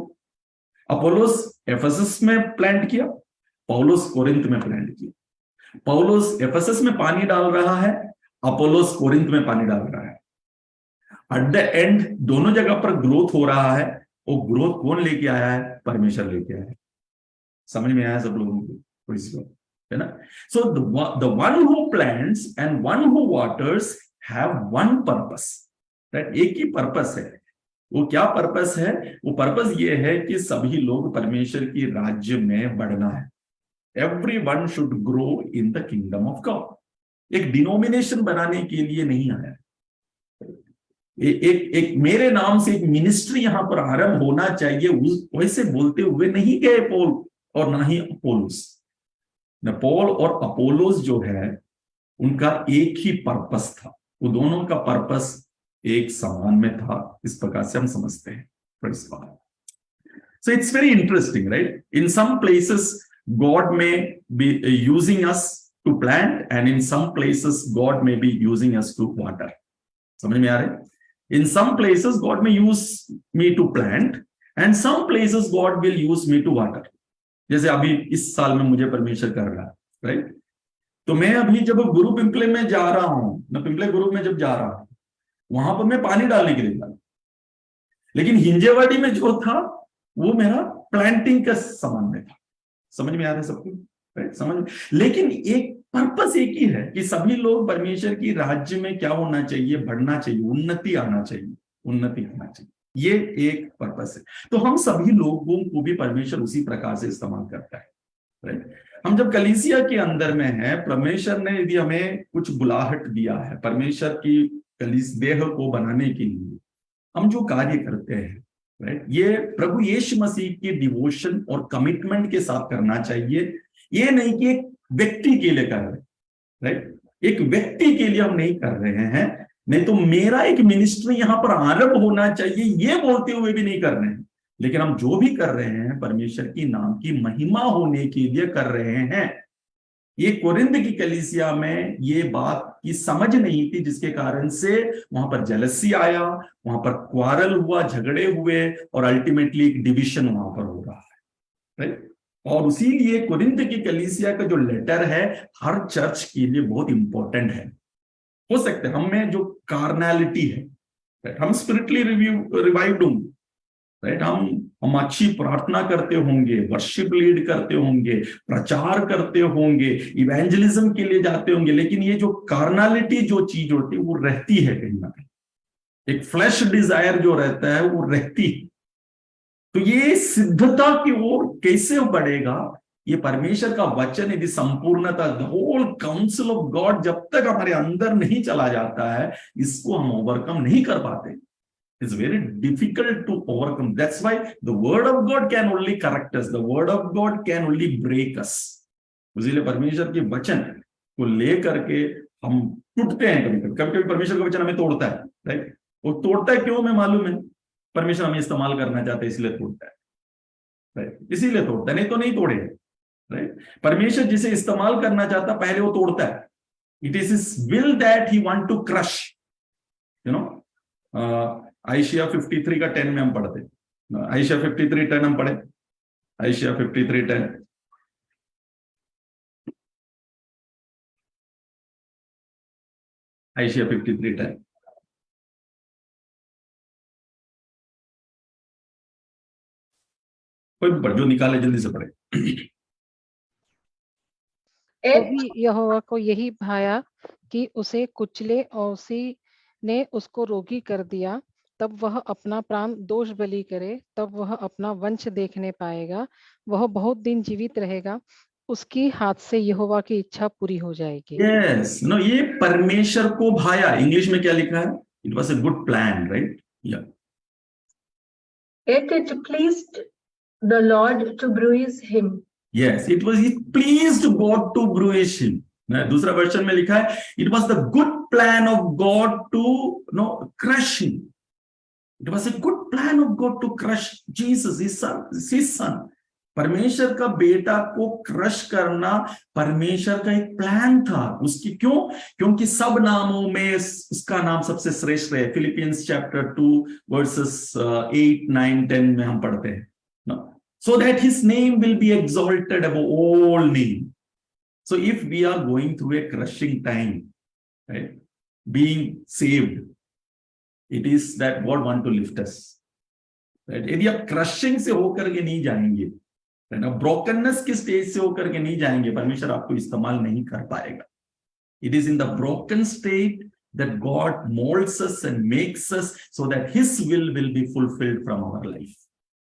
अपोलोस एफेसस में प्लांट किया, पौलुस कोरिन्थ में प्लांट किया। पौलुस एफेसस में पानी डाल रहा है, अपोलोस कोरिन्थ में पानी डाल रहा है। एट द एंड दोनों जगह पर ग्रोथ हो रहा है। वो ग्रोथ कौन लेके आया है, परमेश्वर लेके आया है। समझ में आया सब लोगों को, है ना। So the one who plants and one who waters have one purpose, right. एक ही पर्पस है। वो क्या पर्पस है, वो पर्पस ये है कि सभी लोग परमेश्वर की राज्य में बढ़ना है। Everyone should grow in the kingdom of God. एक डिनोमिनेशन बनाने के लिए नहीं आया। एक मेरे नाम से एक मिनिस्ट्री यहां पर आरंभ होना चाहिए, वैसे बोलते हुए नहीं गए पौल और ना ही अपोलोस। पौल और अपोलोस जो है उनका एक ही पर्पस था, वो दोनों का पर्पस एक समान में था। इस प्रकार से हम समझते हैं। So it's very interesting, right? In some places God may be using us to plant, and in some places God may be using us to water. समझ में आ रहे? In some places God may use me to plant, and some places God will use me to water. जैसे अभी इस साल में मुझे परमेश्वर कर रहा है, राइट। तो मैं अभी जब गुरु पिंपले में जा रहा हूं, मैं पिंपले गुरु में जब जा रहा हूं, वहां पर मैं पानी डालने के लिए जा रहा हूं, लेकिन हिंजेवाड़ी में जो था वो मेरा प्लांटिंग का सामान में था। समझ में आ रहा है सबको, राइट? समझ में। लेकिन एक पर्पस एक ही है कि सभी लोग परमेश्वर की राज्य में क्या होना चाहिए, बढ़ना चाहिए, उन्नति आना चाहिए, उन्नति आना चाहिए। ये एक पर्पस है। तो हम सभी लोगों को भी परमेश्वर उसी प्रकार से इस्तेमाल करता है, राइट? हम जब कलीसिया के अंदर में है, परमेश्वर ने यदि हमें कुछ बुलाहट दिया है, परमेश्वर की कलीस देह को बनाने के लिए हम जो कार्य करते हैं, राइट, ये प्रभु यीशु मसीह के डिवोशन और कमिटमेंट के साथ करना चाहिए। ये नहीं कि एक व्यक्ति के लिए कर रहे, राइट, एक व्यक्ति के लिए हम नहीं कर रहे हैं, नहीं तो मेरा एक मिनिस्ट्री यहां पर आरंभ होना चाहिए ये बोलते हुए भी नहीं कर रहे हैं, लेकिन हम जो भी कर रहे हैं परमेश्वर की नाम की महिमा होने के लिए कर रहे हैं। ये कोरिंथ की कलीसिया में ये बात की समझ नहीं थी, जिसके कारण से वहां पर जेलसी आया, वहां पर क्वारल हुआ, झगड़े हुए, और अल्टीमेटली एक डिविजन वहां पर हो रहा है, राइट? और इसीलिए कोरिंथ की कलीसिया का जो लेटर है हर चर्च के लिए बहुत इंपॉर्टेंट है। हो सकता है हम में जो कार्नैलिटी है, राइट, हम स्पिरिचुअली रिवाइव्ड होंगे, राइट, हम अच्छी प्रार्थना करते होंगे, वर्शिप लीड करते होंगे, प्रचार करते होंगे, इवेंजलिज्म के लिए जाते होंगे, लेकिन ये जो कार्नैलिटी जो चीज होती है वो रहती है कहीं ना कहीं, एक फ्लैश डिजायर जो रहता है वो रहती है। तो ये सिद्धता की ओर कैसे बढ़ेगा, ये परमेश्वर का वचन यदि संपूर्णता, the whole council of God जब तक हमारे अंदर नहीं चला जाता है, इसको हम ओवरकम नहीं कर पाते। It's very difficult to overcome. That's why the word of God can only correct us. The word of God can only break us. इसलिए परमेश्वर के वचन को लेकर के हम टूटते हैं कभी कभी, कभी कभी परमेश्वर का वचन हमें तोड़ता है, राइट? वो तोड़ता है क्यों, मैं मालूम है, परमेश्वर हमें इस्तेमाल करना चाहते हैं इसलिए तोड़ता है, राइट? इसीलिए तोड़ता है, नहीं तो नहीं तोड़ेगा, राइट? परमेश्वर जिसे इस्तेमाल करना चाहता पहले वो तोड़ता है। It is his will that he want to crush, you know. Isaiah 53 का 10 में हम पढ़ते, आइशिया 53:10 हम पढ़े, आइशिया 53:10, आइशिया 53:10। कोई भी पढ़, जो निकाले जल्दी से पढ़े। तो भी यहोवा को यही भाया कि उसे कुचले और उसी ने उसको रोगी कर दिया। तब वह अपना प्राण दोष बलि करे, तब वह अपना वंश देखने पाएगा, वह बहुत दिन जीवित रहेगा, उसकी हाथ से यहोवा की इच्छा पूरी हो जाएगी। यस, नो, ये परमेश्वर को भाया, इंग्लिश में क्या लिखा है, it was a good plan, right? या It pleased the Lord to bruise him. Yes, it was, it pleased God to bruise him. दूसरा वर्जन में लिखा है, it was the good plan of God to crush him. It was a good plan of God to crush Jesus, his son. परमेश्वर का बेटा को crush करना परमेश्वर का एक प्लान था उसकी। क्यों? क्योंकि सब नामों में उसका नाम सबसे श्रेष्ठ है। फिलिपियंस चैप्टर 2 वर्सेस 8, 9, 10 में हम पढ़ते हैं, so that his name will be exalted above all name. So if we are going through a crushing time, right, being saved, it is that God want to lift us, right? यदि आप crushing से होकर के नहीं जाएंगे, brokenness के stage से होकर के नहीं जाएंगे, परमेश्वर आपको इस्तेमाल नहीं कर पाएगा। It is in the broken state that God molds us and makes us so that his will be fulfilled from our life.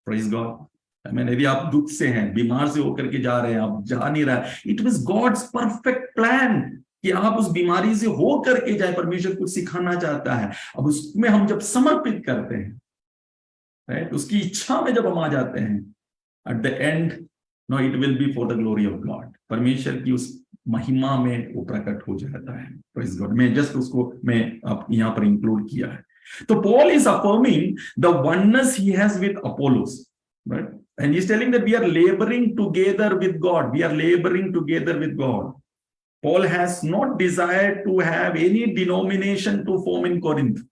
Praise God. मैंने, यदि आप दुख से हैं, बीमार से होकर के जा रहे हैं, आप जा नहीं रहा, it was God's perfect plan कि आप उस बीमारी से हो करके जाए। परमेश्वर कुछ सिखाना चाहता है। अब उसमें हम जब समर्पित करते हैं, राइट, उसकी इच्छा में जब हम आ जाते हैं, at the end no it will be for the glory of God. परमेश्वर की उस महिमा में वो प्रकट हो जाता है। Praise God. मैं जस्ट उसको मैं आप यहाँ पर इंक्लूड किया है। तो Paul is affirming the oneness he has with Apollos, right? And he's telling that we are laboring together with God. We are laboring together with God. Paul has not desired to have any denomination to form in Corinth.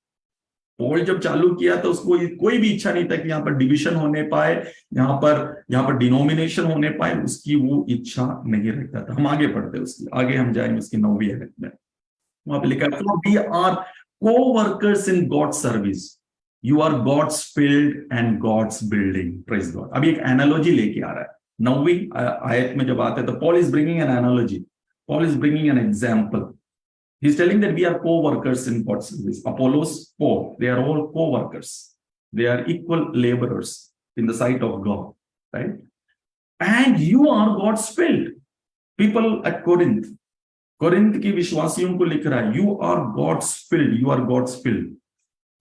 Paul जब चालू किया तो उसको कोई भी इच्छा नहीं था कि यहाँ पर डिविजन होने पाए, यहाँ पर डिनोमिनेशन होने पाए, उसकी वो इच्छा नहीं रखता था। हम आगे पढ़ते उसकी, आगे हम जाएंगे उसकी 9वीं आयत में। वहां पे लिखा है we are co-workers in God's service. You are God's field and God's building. Praise God. अभी एक एनालॉजी लेके आ रहा है 9वीं आयत में जब आते हैं तो Paul is bringing an analogy. Paul is bringing an example. He's telling that we are co-workers in God's service. Apollos, Paul, they are all co-workers. They are equal laborers in the sight of God, right? And you are God's field. People at Corinth. Corinth की विश्वासियों को लिख रहा है you are God's field, you are God's field.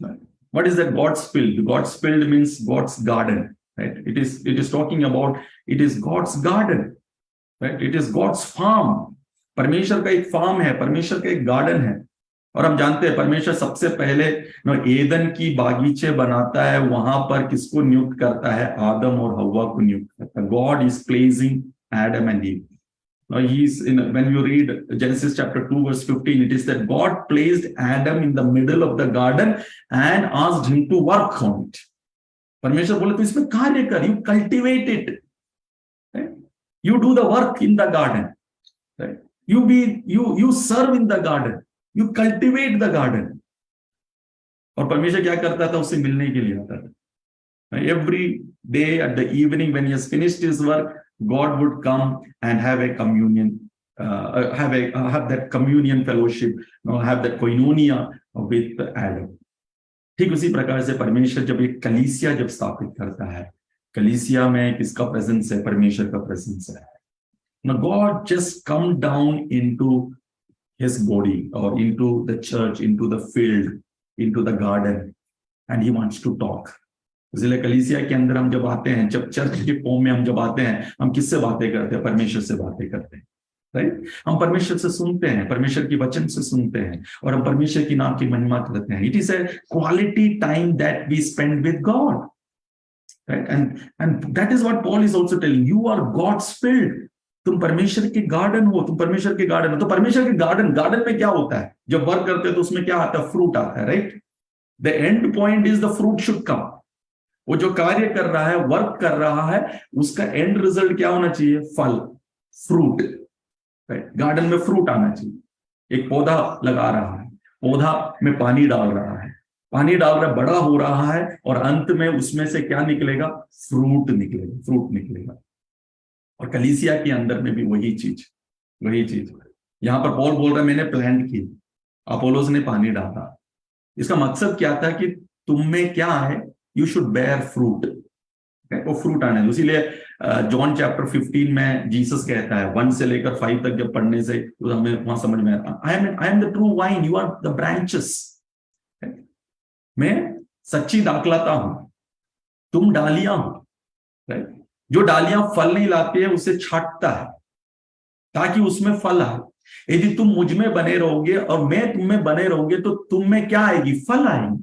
What is that God's field? God's field means God's garden, right? It is talking about, it is God's garden, right? It is God's farm. परमेश्वर का एक farm है, परमेश्वर का एक garden है. और हम जानते हैं परमेश्वर सबसे पहले एदन की बागीचे बनाता है, वहां पर किसको नियुक्त करता है? आदम और हव्वा को नियुक्त करता है. God is placing Adam and ewe. Now when you read Genesis chapter 2 verse 15, it is that God placed Adam in the middle of the garden and asked him to work on it. परमेश्वर बोले तो इसमें कार्य कर, you cultivate it, right? You do the work in the garden, right? You serve in the garden, you cultivate the garden. और परमेश्वर क्या करता था? उससे मिलने के लिए आता था. Every day at the evening when he has finished his work, God would come and have a communion, have that communion fellowship, have that koinonia with Adam. ठीक उसी प्रकार से परमेश्वर जब एक कलीसिया जब स्थापित करता है, कलीसिया में किसका प्रेजेंस है? परमेश्वर का प्रेजेंस है. Now God just come down into his body or into the church, into the field, into the garden, and he wants to talk. इसलिए कलीसिया के अंदर हम जब आते हैं, जब चर्च के फॉर्म में हम जब आते हैं, हम किससे बातें करते हैं? परमेश्वर से बातें करते हैं, राइट? हम परमेश्वर से सुनते हैं, परमेश्वर की वचन से सुनते हैं, और हम परमेश्वर की नाम की महिमा करते हैं. It is a quality time that we spend with God, right? And that is what Paul is also telling, you are God's field. तुम परमेश्वर के गार्डन हो, तुम परमेश्वर के गार्डन हो. तो परमेश्वर के गार्डन में क्या होता है? जब वर्क करते हैं तो उसमें क्या आता है? फ्रूट आता है, right? The end point is the fruit should come. वो जो कार्य कर रहा है, वर्क कर रहा है, उसका एंड रिजल्ट क्या होना चाहिए? फल, फ्रूट, राइट? गार्डन में फ्रूट आना चाहिए. एक पौधा लगा रहा है, पौधा में पानी डाल रहा है, पानी डाल रहा है, बड़ा हो रहा है, और अंत में उसमें से क्या निकलेगा? फ्रूट निकलेगा, फ्रूट निकलेगा. और कलीसिया के अंदर में भी वही चीज. यहां पर पॉल बोल रहा है मैंने प्लांट की, अपोलोस ने पानी डाला. इसका मकसद क्या था? कि तुम में क्या है? You should bear fruit. वो फ्रूट आने. इसीलिए जॉन चैप्टर 15 में जीसस कहता है, 1 से लेकर 5 तक जब पढ़ने से तो हमें वहां समझ में आता, I am the true vine, you are the branches. मैं सच्ची दाखलता हूं, तुम डालियां हो, राइट? जो डालियां फल नहीं लाती है उसे छांटता है ताकि उसमें फल आए. यदि तुम मुझ में बने रहोगे और मैं तुम में बने रहोगे तो तुम में क्या आएगी? फल आएंगे.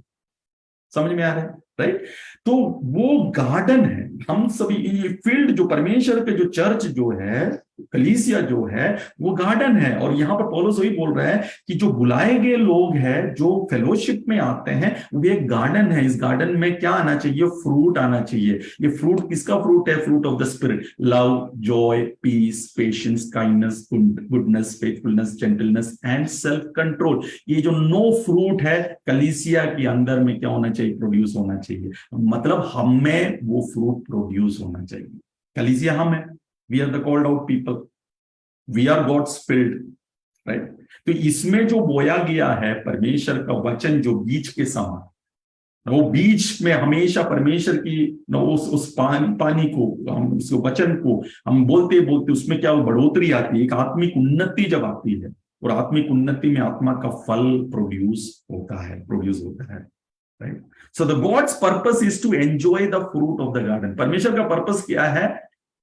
समझ में आ रहा है, राइट? तो वो गार्डन है. हम सभी ये फील्ड जो परमेश्वर के, जो चर्च जो है, कलीसिया जो है, वो गार्डन है. और यहाँ पर पौलुस वही बोल रहा है कि जो बुलाए गए लोग हैं, जो फेलोशिप में आते हैं, वो एक गार्डन है. इस गार्डन में क्या आना चाहिए? फ्रूट आना चाहिए. ये फ्रूट किसका फ्रूट है? Fruit of the spirit. Love, joy, peace, patience, kindness, goodness, faithfulness, gentleness and self control. ये जो 9 फ्रूट है, कलीसिया के अंदर में क्या होना चाहिए? प्रोड्यूस होना चाहिए. मतलब हम में वो फ्रूट प्रोड्यूस होना चाहिए. कलीसिया हम है. We are the called out people. We are God's field, right? तो इसमें जो बोया गया है परमेश्वर का वचन, जो बीज के समान, वो बीज में हमेशा परमेश्वर की उस पानी को, हम उस वचन को हम बोलते बोलते उसमें क्या बढ़ोतरी आती है. एक आत्मिक उन्नति जब आती है, और आत्मिक उन्नति में आत्मा का फल प्रोड्यूस होता है, right? So the God's purpose is to enjoy the fruit of the garden. परमेश्वर का पर्पस क्या है?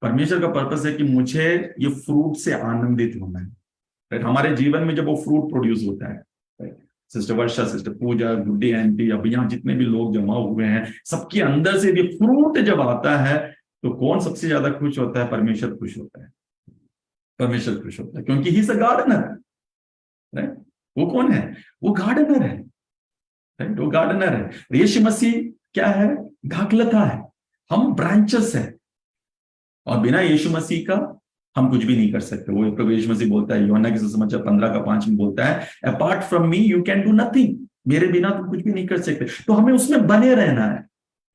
परमेश्वर का पर्पस है कि मुझे ये फ्रूट से आनंदित होना है, राइट? हमारे जीवन में जब वो फ्रूट प्रोड्यूस होता है, राइट? सिस्टर वर्षा, सिस्टर पूजा, गुड्डी आंटी, अब यहाँ जितने भी लोग जमा हुए हैं, सबके अंदर से ये फ्रूट जब आता है तो कौन सबसे ज्यादा खुश होता है? परमेश्वर खुश होता है. परमेश्वर खुश होता है क्योंकि he is a gardener, right? वो कौन है? वो गार्डनर है. राइट, वो गार्डनर है। यीशु मसीह क्या है? दाखलता है, हम ब्रांचेस है, और बिना यीशु मसीह का हम कुछ भी नहीं कर सकते। वो प्रभु यीशु मसीह बोलता है, यूहन्ना की सुसमाचार 15:5 में बोलता है, apart from me you can do nothing, मेरे बिना तुम कुछ भी नहीं कर सकते। तो हमें उसमें बने रहना है,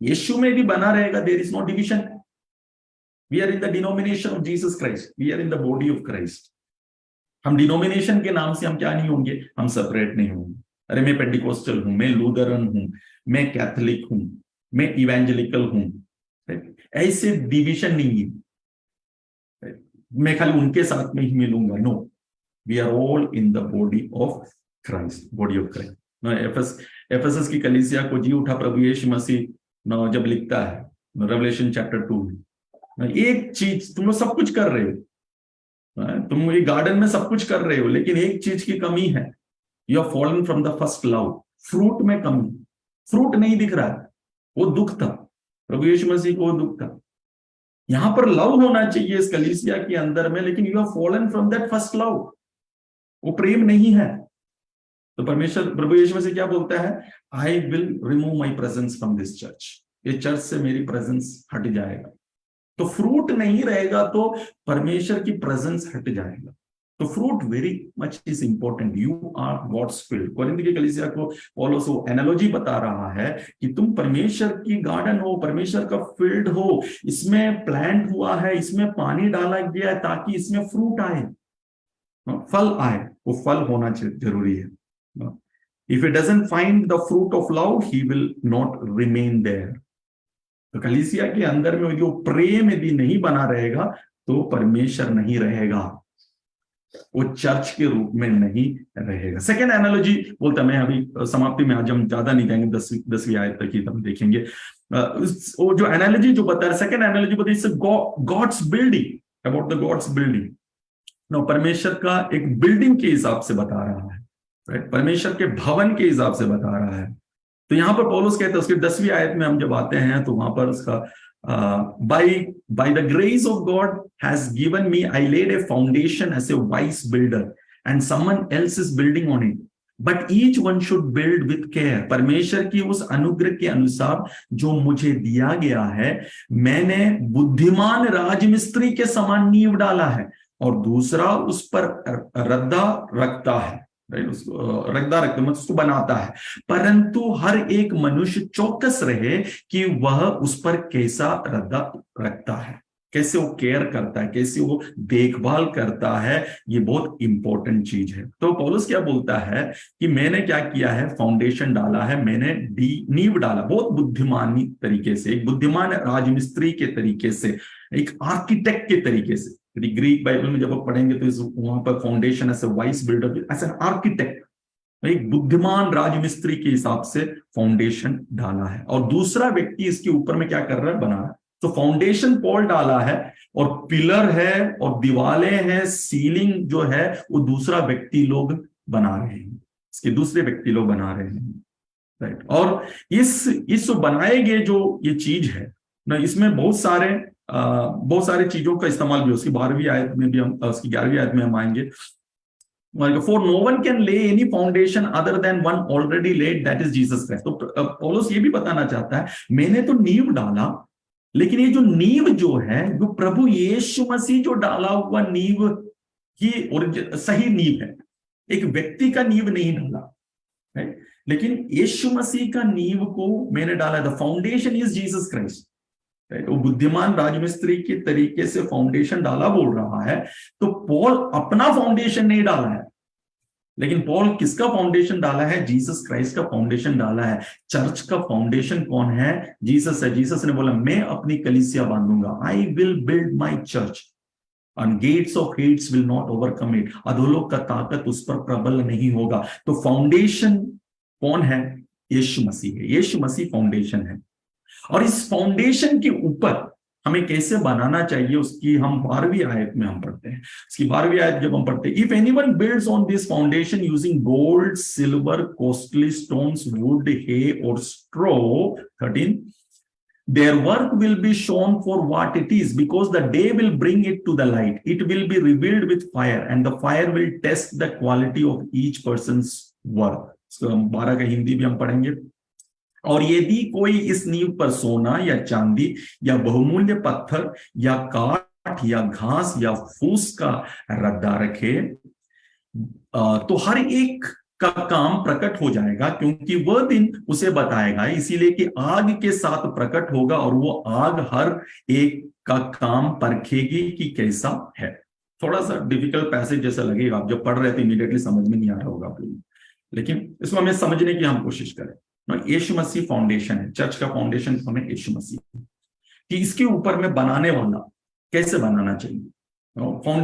यीशु में भी बना रहेगा। There is no division, we are in the denomination of Jesus Christ, we are in the body of Christ. हम डिनोमिनेशन के नाम से हम क्या नहीं होंगे, हम सेपरेट नहीं होंगे। अरे मैं पेंटिकोस्टल हूं, मैं लूथरन हूं, मैं कैथोलिक हूं, मैं इवेंजेलिकल हूं, ऐसे डिविजन नहीं है, मैं खाली उनके साथ में ही मिलूंगा। No, we are all in the body of Christ, body of Christ. FSS की कलीसिया को जी उठा प्रभु यीशु मसीह जब लिखता है रेवलेशन चैप्टर 2 में, एक चीज, तुम लोग सब कुछ कर रहे हो, तुम ये गार्डन में सब कुछ कर रहे हो, लेकिन एक चीज की कमी है, you are following from the first love. Fruit में कमी, फ्रूट नहीं दिख रहा है, वो दुख था प्रभु यीशु मसीह को, वो दुख था। यहां पर लव होना चाहिए इस कलीसिया के अंदर में, लेकिन you are fallen from that first love, वो प्रेम नहीं है। तो परमेश्वर प्रभु यीशु मसीह क्या बोलता है, I will remove my presence from this church, ये चर्च से मेरी प्रेजेंस हट जाएगा। तो फ्रूट नहीं रहेगा तो परमेश्वर की प्रेजेंस हट जाएगा। तो fruit very much is important, you are God's field. Corinth की कलीसिया को पौलुस वो एनालॉजी बता रहा है कि तुम परमेश्वर की गार्डन हो, परमेश्वर का फील्ड हो, इसमें प्लांट हुआ है, इसमें पानी डाला गया है ताकि इसमें फ्रूट आए, फल आए। वो फल होना जरूरी है। If it doesn't find the fruit of love he will not remain there. तो कलीसिया के अंदर में जो प्रेम यदि नहीं बना रहेगा तो परमेश्वर नहीं रहेगा, वो चर्च के रूप में नहीं रहेगा। सेकेंड एनालॉजी बोलता, मैं अभी समाप्ति में आज हम ज्यादा नहीं जाएंगे, 10वीं आयत तक ही हम देखेंगे। वो जो एनालॉजी जो बता रहा है, सेकेंड एनालॉजी बता रही है God's building, about the God's building. No, परमेश्वर का एक बिल्डिंग के हिसाब से बता रहा है, राइट, परमेश्वर के भवन के हिसाब से बता रहा है। तो यहां पर पौलुस कहते हैं, उसकी 10वीं आयत में हम जब आते हैं तो वहां पर उसका by the grace of God has given me, I laid a foundation as a wise builder and someone else is building on it, but each one should build with care। परमेश्वर की उस अनुग्रह के अनुसार जो मुझे दिया गया है, मैंने बुद्धिमान राजमिस्त्री के समान नींव डाला है और दूसरा उस पर रद्दा रखता है, रखता मतलब उसको बनाता है। परंतु हर एक मनुष्य चौकस रहे कि वह उस पर कैसा रद्दा रखता है, कैसे वो केयर करता है, कैसे वो देखभाल करता है। ये बहुत इंपॉर्टेंट चीज है। तो पौलुस क्या बोलता है कि मैंने क्या किया है, फाउंडेशन डाला है, मैंने नींव डाला, बहुत बुद्धिमानी तरीके से, एक बुद्धिमान राजमिस्त्री के तरीके से, एक आर्किटेक्ट के तरीके से। ग्रीक बाइबल में जब आप पढ़ेंगे तो वहां पर foundation as a wise builder, as an architect, एक बुद्धिमान राजमिस्त्री के हिसाब से फाउंडेशन डाला है, और दूसरा व्यक्ति इसके ऊपर में क्या कर रहा है, बना रहा है। तो फाउंडेशन पॉल डाला है और पिलर है और दीवारें हैं, सीलिंग जो है वो दूसरा व्यक्ति लोग बना रहे हैं, इसके दूसरे व्यक्ति लोग बना रहे हैं, राइट। और इस बनाए गए जो ये चीज है ना, इसमें बहुत सारे चीजों का इस्तेमाल भी, उसकी 12वीं आयत में भी हम, उसकी 11वीं आयत में हम आएंगे। For no one can lay any foundation other than one already laid, that is Jesus Christ। तो पौलुस ये भी बताना चाहता है, मैंने तो नींव डाला, लेकिन ये जो नींव जो है, जो प्रभु यीशु मसीह जो डाला हुआ नींव ही सही नींव है, एक व्यक्ति का नींव नहीं डाला है, लेकिन यीशु मसीह का नींव को मैंने डाला। The foundation is Jesus Christ, वो बुद्धिमान राजमिस्त्री के तरीके से फाउंडेशन डाला बोल रहा है। तो पॉल अपना फाउंडेशन नहीं डाला है, लेकिन पॉल किसका फाउंडेशन डाला है, जीसस क्राइस्ट का फाउंडेशन डाला है। चर्च का फाउंडेशन कौन है, जीसस है। जीसस ने बोला, मैं अपनी कलीसिया बांधूंगा, I will build my church and gates of hate will not overcome it। अधोलोक का ताकत उस पर प्रबल नहीं होगा। तो फाउंडेशन कौन है, यीशु मसीह है। यीशु मसीह फाउंडेशन है, और इस फाउंडेशन के ऊपर हमें कैसे बनाना चाहिए, उसकी हम 12वीं आयत में हम पढ़ते हैं। इसकी 12वीं आयत जब हम पढ़ते हैं, if anyone builds on this foundation using gold, silver, costly stones, wood, hay और straw, 13, their work will be shown for what it is, because the day will bring it to the light. It will be revealed with fire, and the fire will test the quality of each person's work। 12 का हिंदी भी हम पढ़ेंगे। और यदि कोई इस नींव पर सोना या चांदी या बहुमूल्य पत्थर या काठ या घास या फूस का रद्दा रखे, तो हर एक का काम प्रकट हो जाएगा, क्योंकि वह दिन उसे बताएगा, इसीलिए कि आग के साथ प्रकट होगा और वो आग हर एक का काम परखेगी कि कैसा है। थोड़ा सा डिफिकल्ट पैसेज जैसा लगेगा, आप जब पढ़ रहे थे इमीडिएटली समझ में नहीं आ रहा होगा आप लोगों, लेकिन इसको हमें समझने की हम कोशिश करें। यीशु मसीह फाउंडेशन है, चर्च का फाउंडेशन हमें यीशु मसीह, कि इसके ऊपर में बनाने वाला कैसे बनाना चाहिए,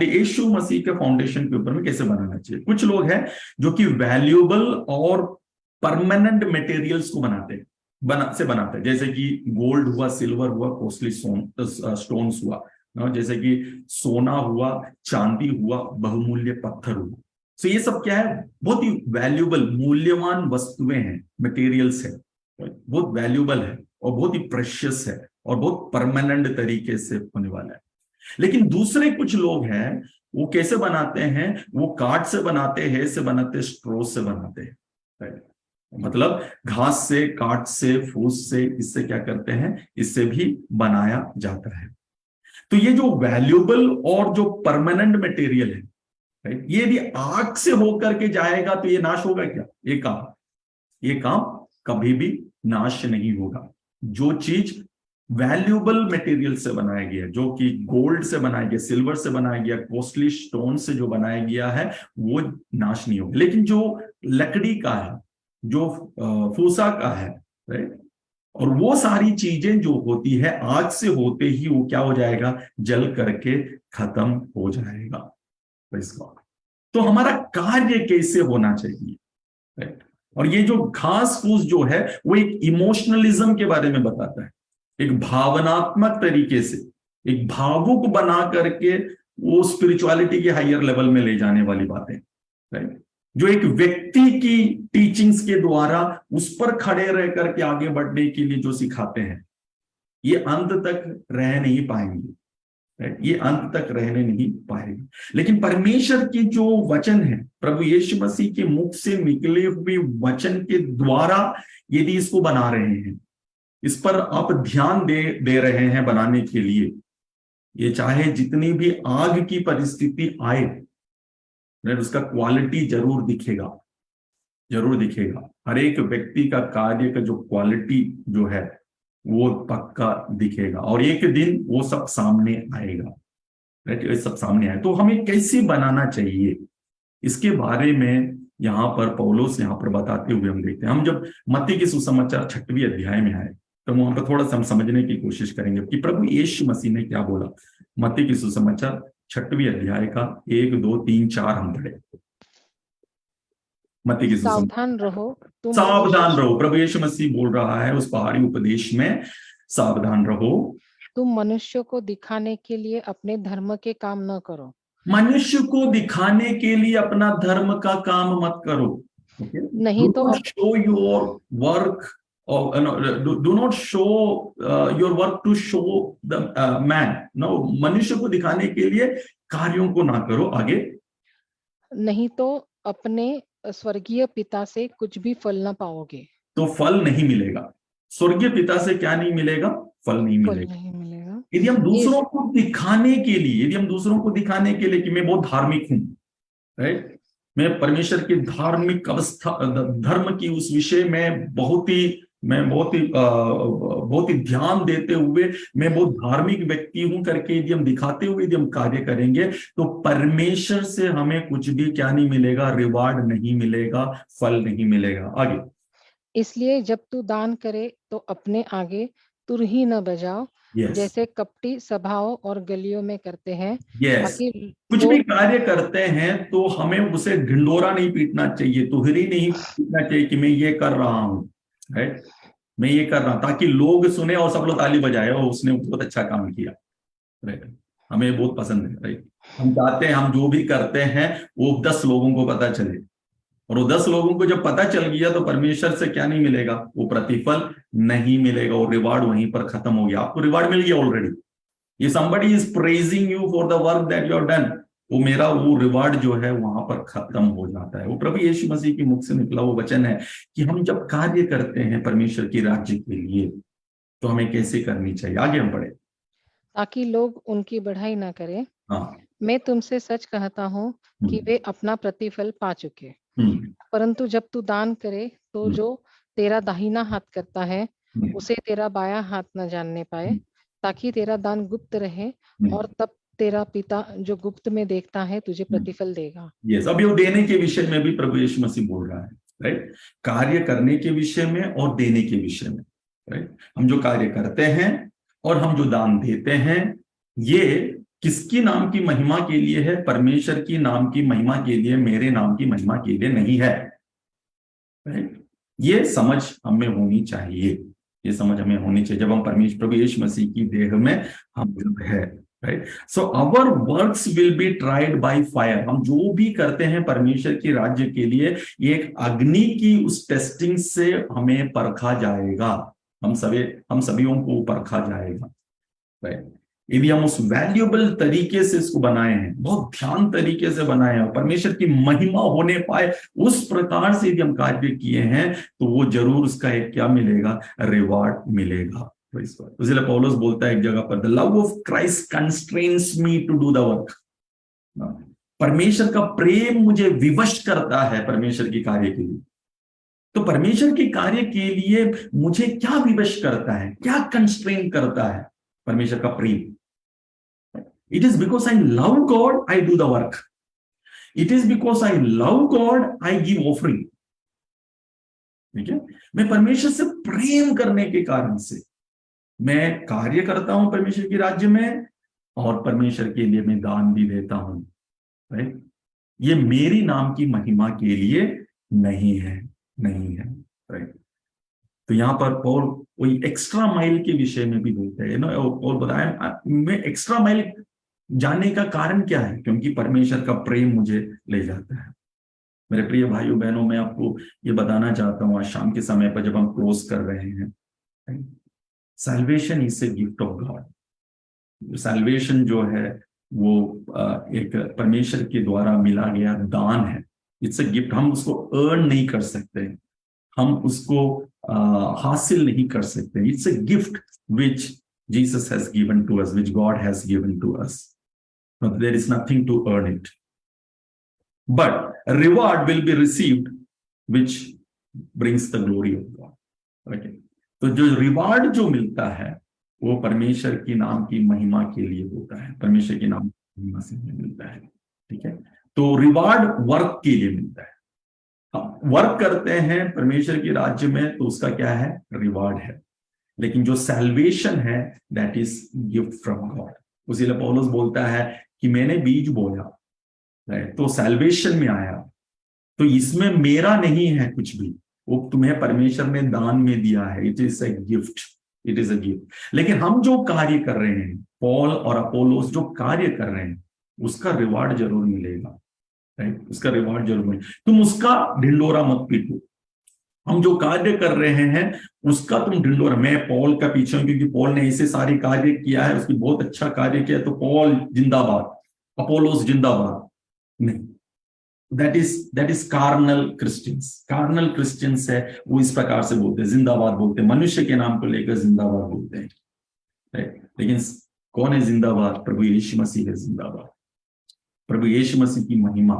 यीशु मसीह के फाउंडेशन के ऊपर में कैसे बनाना चाहिए। कुछ लोग हैं जो कि वैल्यूएबल और परमानेंट मटेरियल्स को बनाते हैं, जैसे कि गोल्ड हुआ, सिल्वर हुआ, कॉस्टली स्टोन्स हुआ, जैसे कि सोना हुआ, चांदी हुआ, बहुमूल्य पत्थर हुआ। तो ये सब क्या है, बहुत ही वैल्यूएबल, मूल्यवान वस्तुएं हैं, मटेरियल्स है, बहुत वैल्यूएबल है और बहुत ही प्रेशियस है और बहुत परमानेंट तरीके से होने वाला है। लेकिन दूसरे कुछ लोग हैं, वो कैसे बनाते हैं, वो काठ से बनाते हैं, से बनाते, स्ट्रो से बनाते हैं, मतलब घास से, काठ से, फूस से, इससे क्या करते हैं, इससे भी बनाया जाता है। तो ये जो वैल्यूएबल और जो परमानेंट मटेरियल है, ये भी आग से होकर के जाएगा तो ये नाश होगा क्या? ये काम कभी भी नाश नहीं होगा। जो चीज वैल्यूएबल मटेरियल से बनाया गया, जो कि गोल्ड से बनाया गया, सिल्वर से बनाया गया, कॉस्टली स्टोन से जो बनाया गया है, वो नाश नहीं होगा। लेकिन जो लकड़ी का है, जो फूसा का है, और वो सारी चीजें जो होती है, आग से होते ही वो क्या हो जाएगा, जल करके खत्म हो जाएगा। तो हमारा कार्य कैसे होना चाहिए, राइट? और ये जो घास फूस जो है, वो एक इमोशनलिज्म के बारे में बताता है, एक भावनात्मक तरीके से, एक भावुक बना करके वो स्पिरिचुअलिटी के हायर लेवल में ले जाने वाली बातें, राइट? जो एक व्यक्ति की टीचिंग्स के द्वारा उस पर खड़े रह करके आगे बढ़ने के लिए जो सिखाते हैं, ये अंत तक रह नहीं पाएंगे, ये अंत तक रहने नहीं पाएगा। लेकिन परमेश्वर की जो वचन है, प्रभु यीशु मसीह के मुख से निकले हुए वचन के द्वारा यदि इसको बना रहे हैं, इस पर आप ध्यान दे रहे हैं बनाने के लिए, ये चाहे जितनी भी आग की परिस्थिति आए, उसका क्वालिटी जरूर दिखेगा। हर एक व्यक्ति का कार्य का जो क्वालिटी जो है वो पक्का दिखेगा, और एक दिन वो सब सामने आएगा, राइट? सब सामने आए तो हमें कैसे बनाना चाहिए, इसके बारे में यहाँ पर पौलुस यहाँ पर बताते हुए हम देखते हैं। हम जब मत्ती के सुसमाचार 6वें अध्याय में आए, तो वहां पर थोड़ा सा हम समझने की कोशिश करेंगे कि प्रभु यीशु मसीह ने क्या बोला। मत्ती के सुसमाचार 6वें अध्याय का 1, 2, 3, 4 हम पढ़े। मत्ती के सावधान रहो, प्रभु यीशु मसीह बोल रहा है उस पहाड़ी उपदेश में, सावधान रहो, तुम मनुष्य को दिखाने के लिए अपने धर्म के काम न करो। मनुष्य को दिखाने के लिए अपना धर्म का काम मत करो, नहीं तो show your work, do not show your work to show the man. No, मनुष्य को दिखाने के लिए कार्यों को ना करो। आगे, नहीं तो अपने स्वर्गीय पिता से कुछ भी फल ना पाओगे। तो फल नहीं मिलेगा, स्वर्गीय पिता से क्या नहीं मिलेगा, फल नहीं मिलेगा। यदि हम दूसरों को दिखाने के लिए कि मैं बहुत धार्मिक हूं, राइट, मैं परमेश्वर की धार्मिक अवस्था, धर्म की उस विषय में बहुत ही ध्यान देते हुए मैं बहुत धार्मिक व्यक्ति हूं करके यदि हम दिखाते हुए यदि हम कार्य करेंगे, तो परमेश्वर से हमें कुछ भी क्या नहीं मिलेगा, रिवार्ड नहीं मिलेगा, फल नहीं मिलेगा। आगे, इसलिए जब तू दान करे तो अपने आगे तुर ही न बजाओ, जैसे कपटी सभाओं और गलियों में करते हैं। कुछ भी कार्य करते हैं तो हमें उसे ढिंडोरा नहीं पीटना चाहिए, तुहरी नहीं पीटना चाहिए कि मैं ये कर रहा हूं, राइट, मैं ये कर रहा हूं, ताकि लोग सुने और सब लोग ताली बजाए और उसने बहुत अच्छा काम किया, राइट। हमें बहुत पसंद है, राइट। हम चाहते हैं हम जो भी करते हैं वो 10 लोगों को पता चले, और वो 10 लोगों को जब पता चल गया तो परमेश्वर से क्या नहीं मिलेगा, वो प्रतिफल नहीं मिलेगा, और रिवार्ड वहीं पर खत्म हो गया। आपको रिवार्ड मिल गया already. If somebody is praising you for the work that you have done, वो मेरा वो रिवार्ड जो है वहां पर खत्म हो जाता है। वो प्रभु यीशु मसीह के मुख से निकला वो वचन है कि हम जब कार्य करते हैं परमेश्वर के राज्य के लिए तो हमें कैसे करनी चाहिए। आगे हम पढ़े। ताकि लोग उनकी बढ़ाई ना करें। हाँ। मैं तुमसे सच कहता हूँ कि हम्म, वे अपना प्रतिफल पा चुके। हम्म, परंतु जब तू दान करे तो जो तेरा दाहिना हाथ करता है हम्म, उसे तेरा बायां हाथ न जानने पाए, हम्म, ताकि तेरा दान गुप्त रहे हम्म, और तब तेरा पिता जो गुप्त में देखता है तुझे प्रतिफल देगा। यस, अभी वो देने के विषय में भी प्रभु यीशु मसीह बोल रहा है, राइट। कार्य करने के विषय में और देने के विषय में, राइट। हम जो कार्य करते हैं और हम जो दान देते हैं ये किसकी नाम की महिमा के लिए है? परमेश्वर की नाम की महिमा के लिए, मेरे नाम की महिमा के लिए नहीं है, राइट। ये समझ हमें होनी चाहिए, ये समझ हमें होनी चाहिए जब हम परमेश्वर प्रभु यीशु मसीह की देह में हम जब है, right. So our works will be tried by fire. हम जो भी करते हैं परमेश्वर के राज्य के लिए ये एक अग्नि की उस टेस्टिंग से हमें परखा जाएगा। हम सभी को परखा जाएगा, राइट। यदि हम उस वैल्यूएबल तरीके से इसको बनाए हैं, बहुत ध्यान तरीके से बनाए हैं, परमेश्वर की महिमा होने पाए उस प्रकार से यदि हम कार्य किए हैं तो वो जरूर उसका एक क्या मिलेगा? रिवार्ड मिलेगा। इसलिए पौलुस बोलता है एक जगह पर, the love of Christ constrains me to do the work. परमेश्वर का प्रेम मुझे विवश करता है परमेश्वर के कार्य के लिए। तो परमेश्वर के कार्य के लिए मुझे क्या विवश करता है, क्या कंस्ट्रेन करता है? परमेश्वर का प्रेम। It is because I love God, I do the work. It is because I love God, I give offering. ठीक है, मैं परमेश्वर से प्रेम करने के कारण से मैं कार्य करता हूं परमेश्वर के राज्य में और परमेश्वर के लिए मैं दान भी देता हूं, राइट। ये मेरी नाम की महिमा के लिए नहीं है, नहीं है, राइट। तो यहां पर पौल वही एक्स्ट्रा माइल के विषय में भी बोलते हैं ना, और बताया मैं एक्स्ट्रा माइल जाने का कारण क्या है? क्योंकि परमेश्वर का प्रेम मुझे ले जाता है। मेरे प्रिय भाइयों बहनों, मैं आपको ये बताना चाहता हूं आज शाम के समय पर जब हम क्लोज कर रहे हैं, salvation is a gift of God. Salvation जो है वो एक परमेश्वर के द्वारा मिला गया दान है। It's a gift. हम उसको अर्न नहीं कर सकते, हम उसको हासिल नहीं कर सकते। It's a gift which Jesus has given to us, which God has given to us. There is nothing to earn it, but reward will be received which brings the glory of God. Okay, तो जो reward जो मिलता है वो परमेश्वर की नाम की महिमा के लिए होता है, परमेश्वर के नाम की महिमा से मिलता है, ठीक है। तो रिवार्ड वर्क के लिए मिलता है। हम वर्क करते हैं परमेश्वर के राज्य में तो उसका क्या है? रिवार्ड है। लेकिन जो सैल्वेशन है that is gift from God. उसीलिए पौलुस बोलता है कि मैंने बीज बोया तो सैल्वेशन में आया, तो इसमें मेरा नहीं है कुछ भी, वो तुम्हें परमेश्वर ने दान में दिया है। It is a gift, it is a gift. लेकिन हम जो कार्य कर रहे हैं, पॉल और अपोलोस जो कार्य कर रहे हैं, उसका रिवार्ड जरूर मिलेगा, राइट। उसका रिवार्ड जरूर मिलेगा। तुम उसका ढिंडोरा मत पीटो। हम जो कार्य कर रहे हैं उसका तुम ढिंडोरा, मैं पॉल का पीछे हूं क्योंकि पॉल ने ऐसे सारे कार्य किया है, उसकी बहुत अच्छा कार्य किया, तो पॉल जिंदाबाद, अपोलोस जिंदाबाद नहीं। That is carnal Christians. Carnal Christians है वो इस प्रकार से बोलते हैं, जिंदाबाद बोलते हैं, मनुष्य के नाम को लेकर जिंदाबाद बोलते हैं, लेकिन कौन है जिंदाबाद? प्रभु यीशु मसीह है जिंदाबाद। प्रभु यीशु मसीह की महिमा,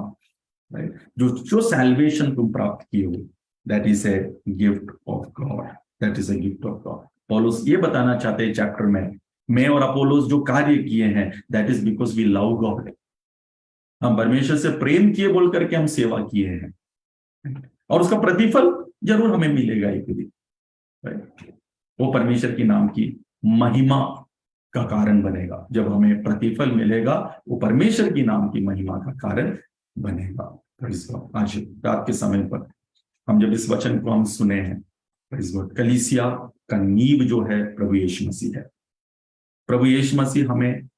राइट। जो सैल्वेशन तुम प्राप्त किए हो that is a gift of God, that is a gift of God. पौलुस ये बताना चाहते हैं चैप्टर में, मैं और अपोलोस जो कार्य किए हैं that is because we love God. हम परमेश्वर से प्रेम किए बोल करके हम सेवा किए हैं, और उसका प्रतिफल जरूर हमें मिलेगा एक दिन, राइट। वो परमेश्वर की नाम की महिमा का कारण बनेगा। जब हमें प्रतिफल मिलेगा वो परमेश्वर की नाम की महिमा का कारण बनेगा। आज रात के समय पर हम जब इस वचन को हम सुने हैं, कलीसिया का नींव जो है प्रभु यीशु मसीह है। प्रभु यीशु मसीह हमें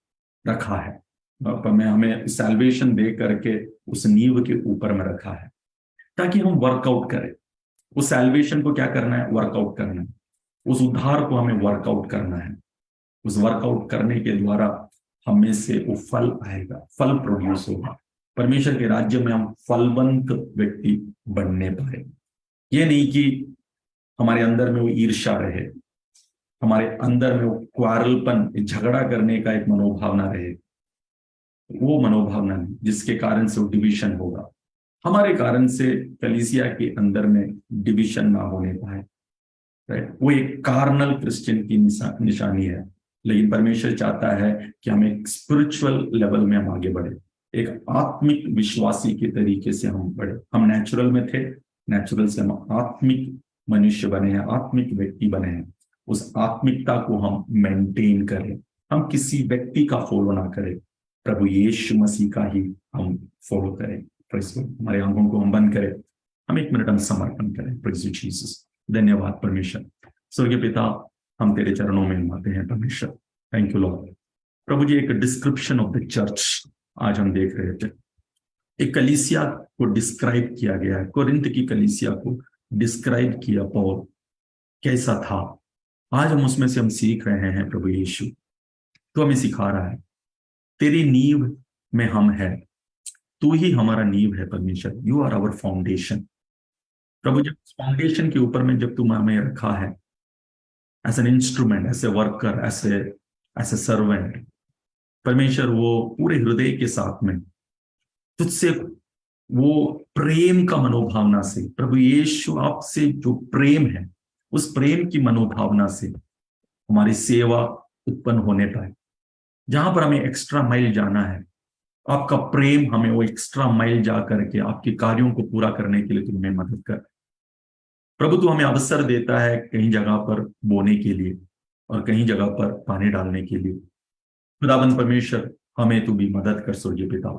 रखा है, हमें सैल्वेशन दे करके उस नींव के ऊपर में रखा है ताकि हम वर्कआउट करें। उस सैल्वेशन को क्या करना है? वर्कआउट करना है। उस उद्धार को हमें वर्कआउट करना है। उस वर्कआउट करने के द्वारा हम में से वो फल आएगा, फल प्रोड्यूस होगा। परमेश्वर के राज्य में हम फलवंत व्यक्ति बनने पाए। ये नहीं कि हमारे अंदर में वो ईर्ष्या रहे, हमारे अंदर में वो क्वारलपन, झगड़ा करने का एक मनोभावना रहे, वो मनोभावना नहीं जिसके कारण से वो डिवीजन होगा। हमारे कारण से कलीसिया के अंदर में डिवीजन ना होने पाए, राइट। वो एक कार्नल क्रिश्चियन की निशानी है, लेकिन परमेश्वर चाहता है कि हम एक स्पिरिचुअल लेवल में हम आगे बढ़े, एक आत्मिक विश्वासी के तरीके से हम बढ़े। हम नेचुरल में थे, नेचुरल से हम आत्मिक मनुष्य बने हैं, आत्मिक व्यक्ति बने हैं। उस आत्मिकता को हम मेंटेन करें, हम किसी व्यक्ति का फॉलो ना करें, प्रभु यीशु मसीह का ही हम फॉलो करें। हमारे आंखों को हम बंद करें, हम 1 मिनट हम समर्पण करें। Praise you Jesus. धन्यवाद परमेश्वर। स्वर्गीय पिता, हम तेरे चरणों में आते हैं परमेश्वर। Thank you Lord. प्रभु जी, एक डिस्क्रिप्शन ऑफ द चर्च आज हम देख रहे थे। एक कलीसिया को डिस्क्राइब किया गया है, कोरिन्थ की कलीसिया को डिस्क्राइब किया पौल कैसा था। आज हम उसमें से हम सीख रहे हैं प्रभु यीशु, तो हमें सिखा रहा है तेरी नींव में हम हैं, तू ही हमारा नींव है परमेश्वर। You are our foundation. प्रभु, जब फाउंडेशन के ऊपर में जब तुम हमें रखा है as an instrument, as a worker, as a servant, परमेश्वर वो पूरे हृदय के साथ में तुझसे वो प्रेम का मनोभावना से, प्रभु यीशु आपसे जो प्रेम है उस प्रेम की मनोभावना से हमारी सेवा उत्पन्न होने पाए। जहां पर हमें एक्स्ट्रा माइल जाना है, आपका प्रेम हमें वो एक्स्ट्रा माइल जा करके आपके कार्यों को पूरा करने के लिए तुम्हें मदद कर। प्रभु, तू हमें अवसर देता है कहीं जगह पर बोने के लिए और कहीं जगह पर पानी डालने के लिए। खुदाबंद परमेश्वर, हमें तू भी मदद कर। स्वर्गीय पिता,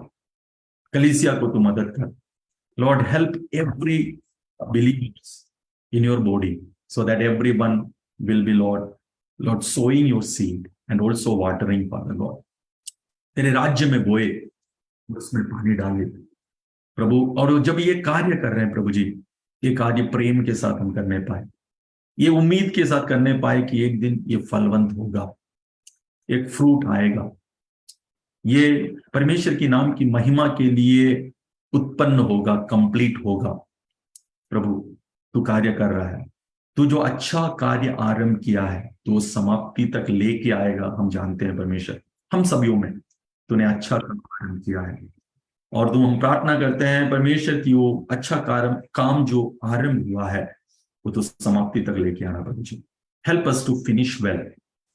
कलीसिया को तू मदद कर। Lord, help every believers in your body so that everyone will be Lord sowing your seed and also watering, Father God। तेरे राज्य में बोए, उसमें पानी डाले प्रभु। और जब ये कार्य कर रहे हैं प्रभु जी, ये कार्य प्रेम के साथ हम करने पाए, ये उम्मीद के साथ करने पाए कि एक दिन ये फलवंत होगा, एक फ्रूट आएगा, ये परमेश्वर की नाम की महिमा के लिए उत्पन्न होगा, कंप्लीट होगा। प्रभु, तू कार्य कर रहा है, तू जो अच्छा कार्य आरंभ किया है तो समाप्ति तक लेके आएगा। हम जानते हैं परमेश्वर, हम सभी में तूने अच्छा आरंभ किया है, और तू हम प्रार्थना करते हैं परमेश्वर की वो अच्छा काम जो आरंभ हुआ है वो तो समाप्ति तक लेके आना। प्रभु जी, help us to finish well.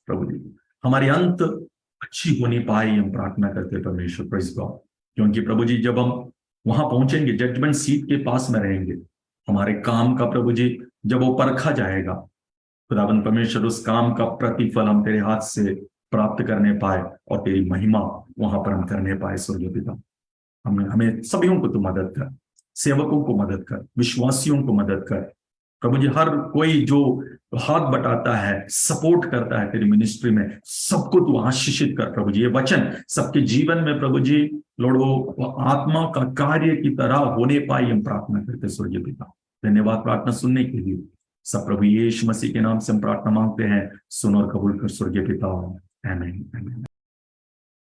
प्रभु जी, हमारी अंत अच्छी होनी पाए, हम प्रार्थना करते हैं परमेश्वर। Praise God. क्योंकि प्रभु जी, जब हम वहां पहुंचेंगे, जजमेंट सीट के पास में रहेंगे, हमारे काम का प्रभु जी जब वो परखा जाएगा, खुदाबंद परमेश्वर, उस काम का प्रतिफल हम तेरे हाथ से प्राप्त करने पाए और तेरी महिमा वहां पर हम करने पाए। स्वर्गीय पिता, हमें सभी को तू मदद कर, सेवकों को मदद कर, विश्वासियों को मदद कर। प्रभु जी, हर कोई जो हाथ बटाता है, सपोर्ट करता है तेरी मिनिस्ट्री में, सबको तू आशीषित कर। प्रभु जी, ये वचन सबके जीवन में प्रभु जी लॉर्ड वो आत्मा का कार्य की तरह होने पाए, हम प्रार्थना करते। स्वर्गीय पिता, धन्यवाद प्रार्थना सुनने के लिए। सब प्रभु यीशु मसीह के नाम से हम प्रार्थना मांगते हैं, सुन और कबूल कर स्वर्गीय पिता। आमीन, आमीन।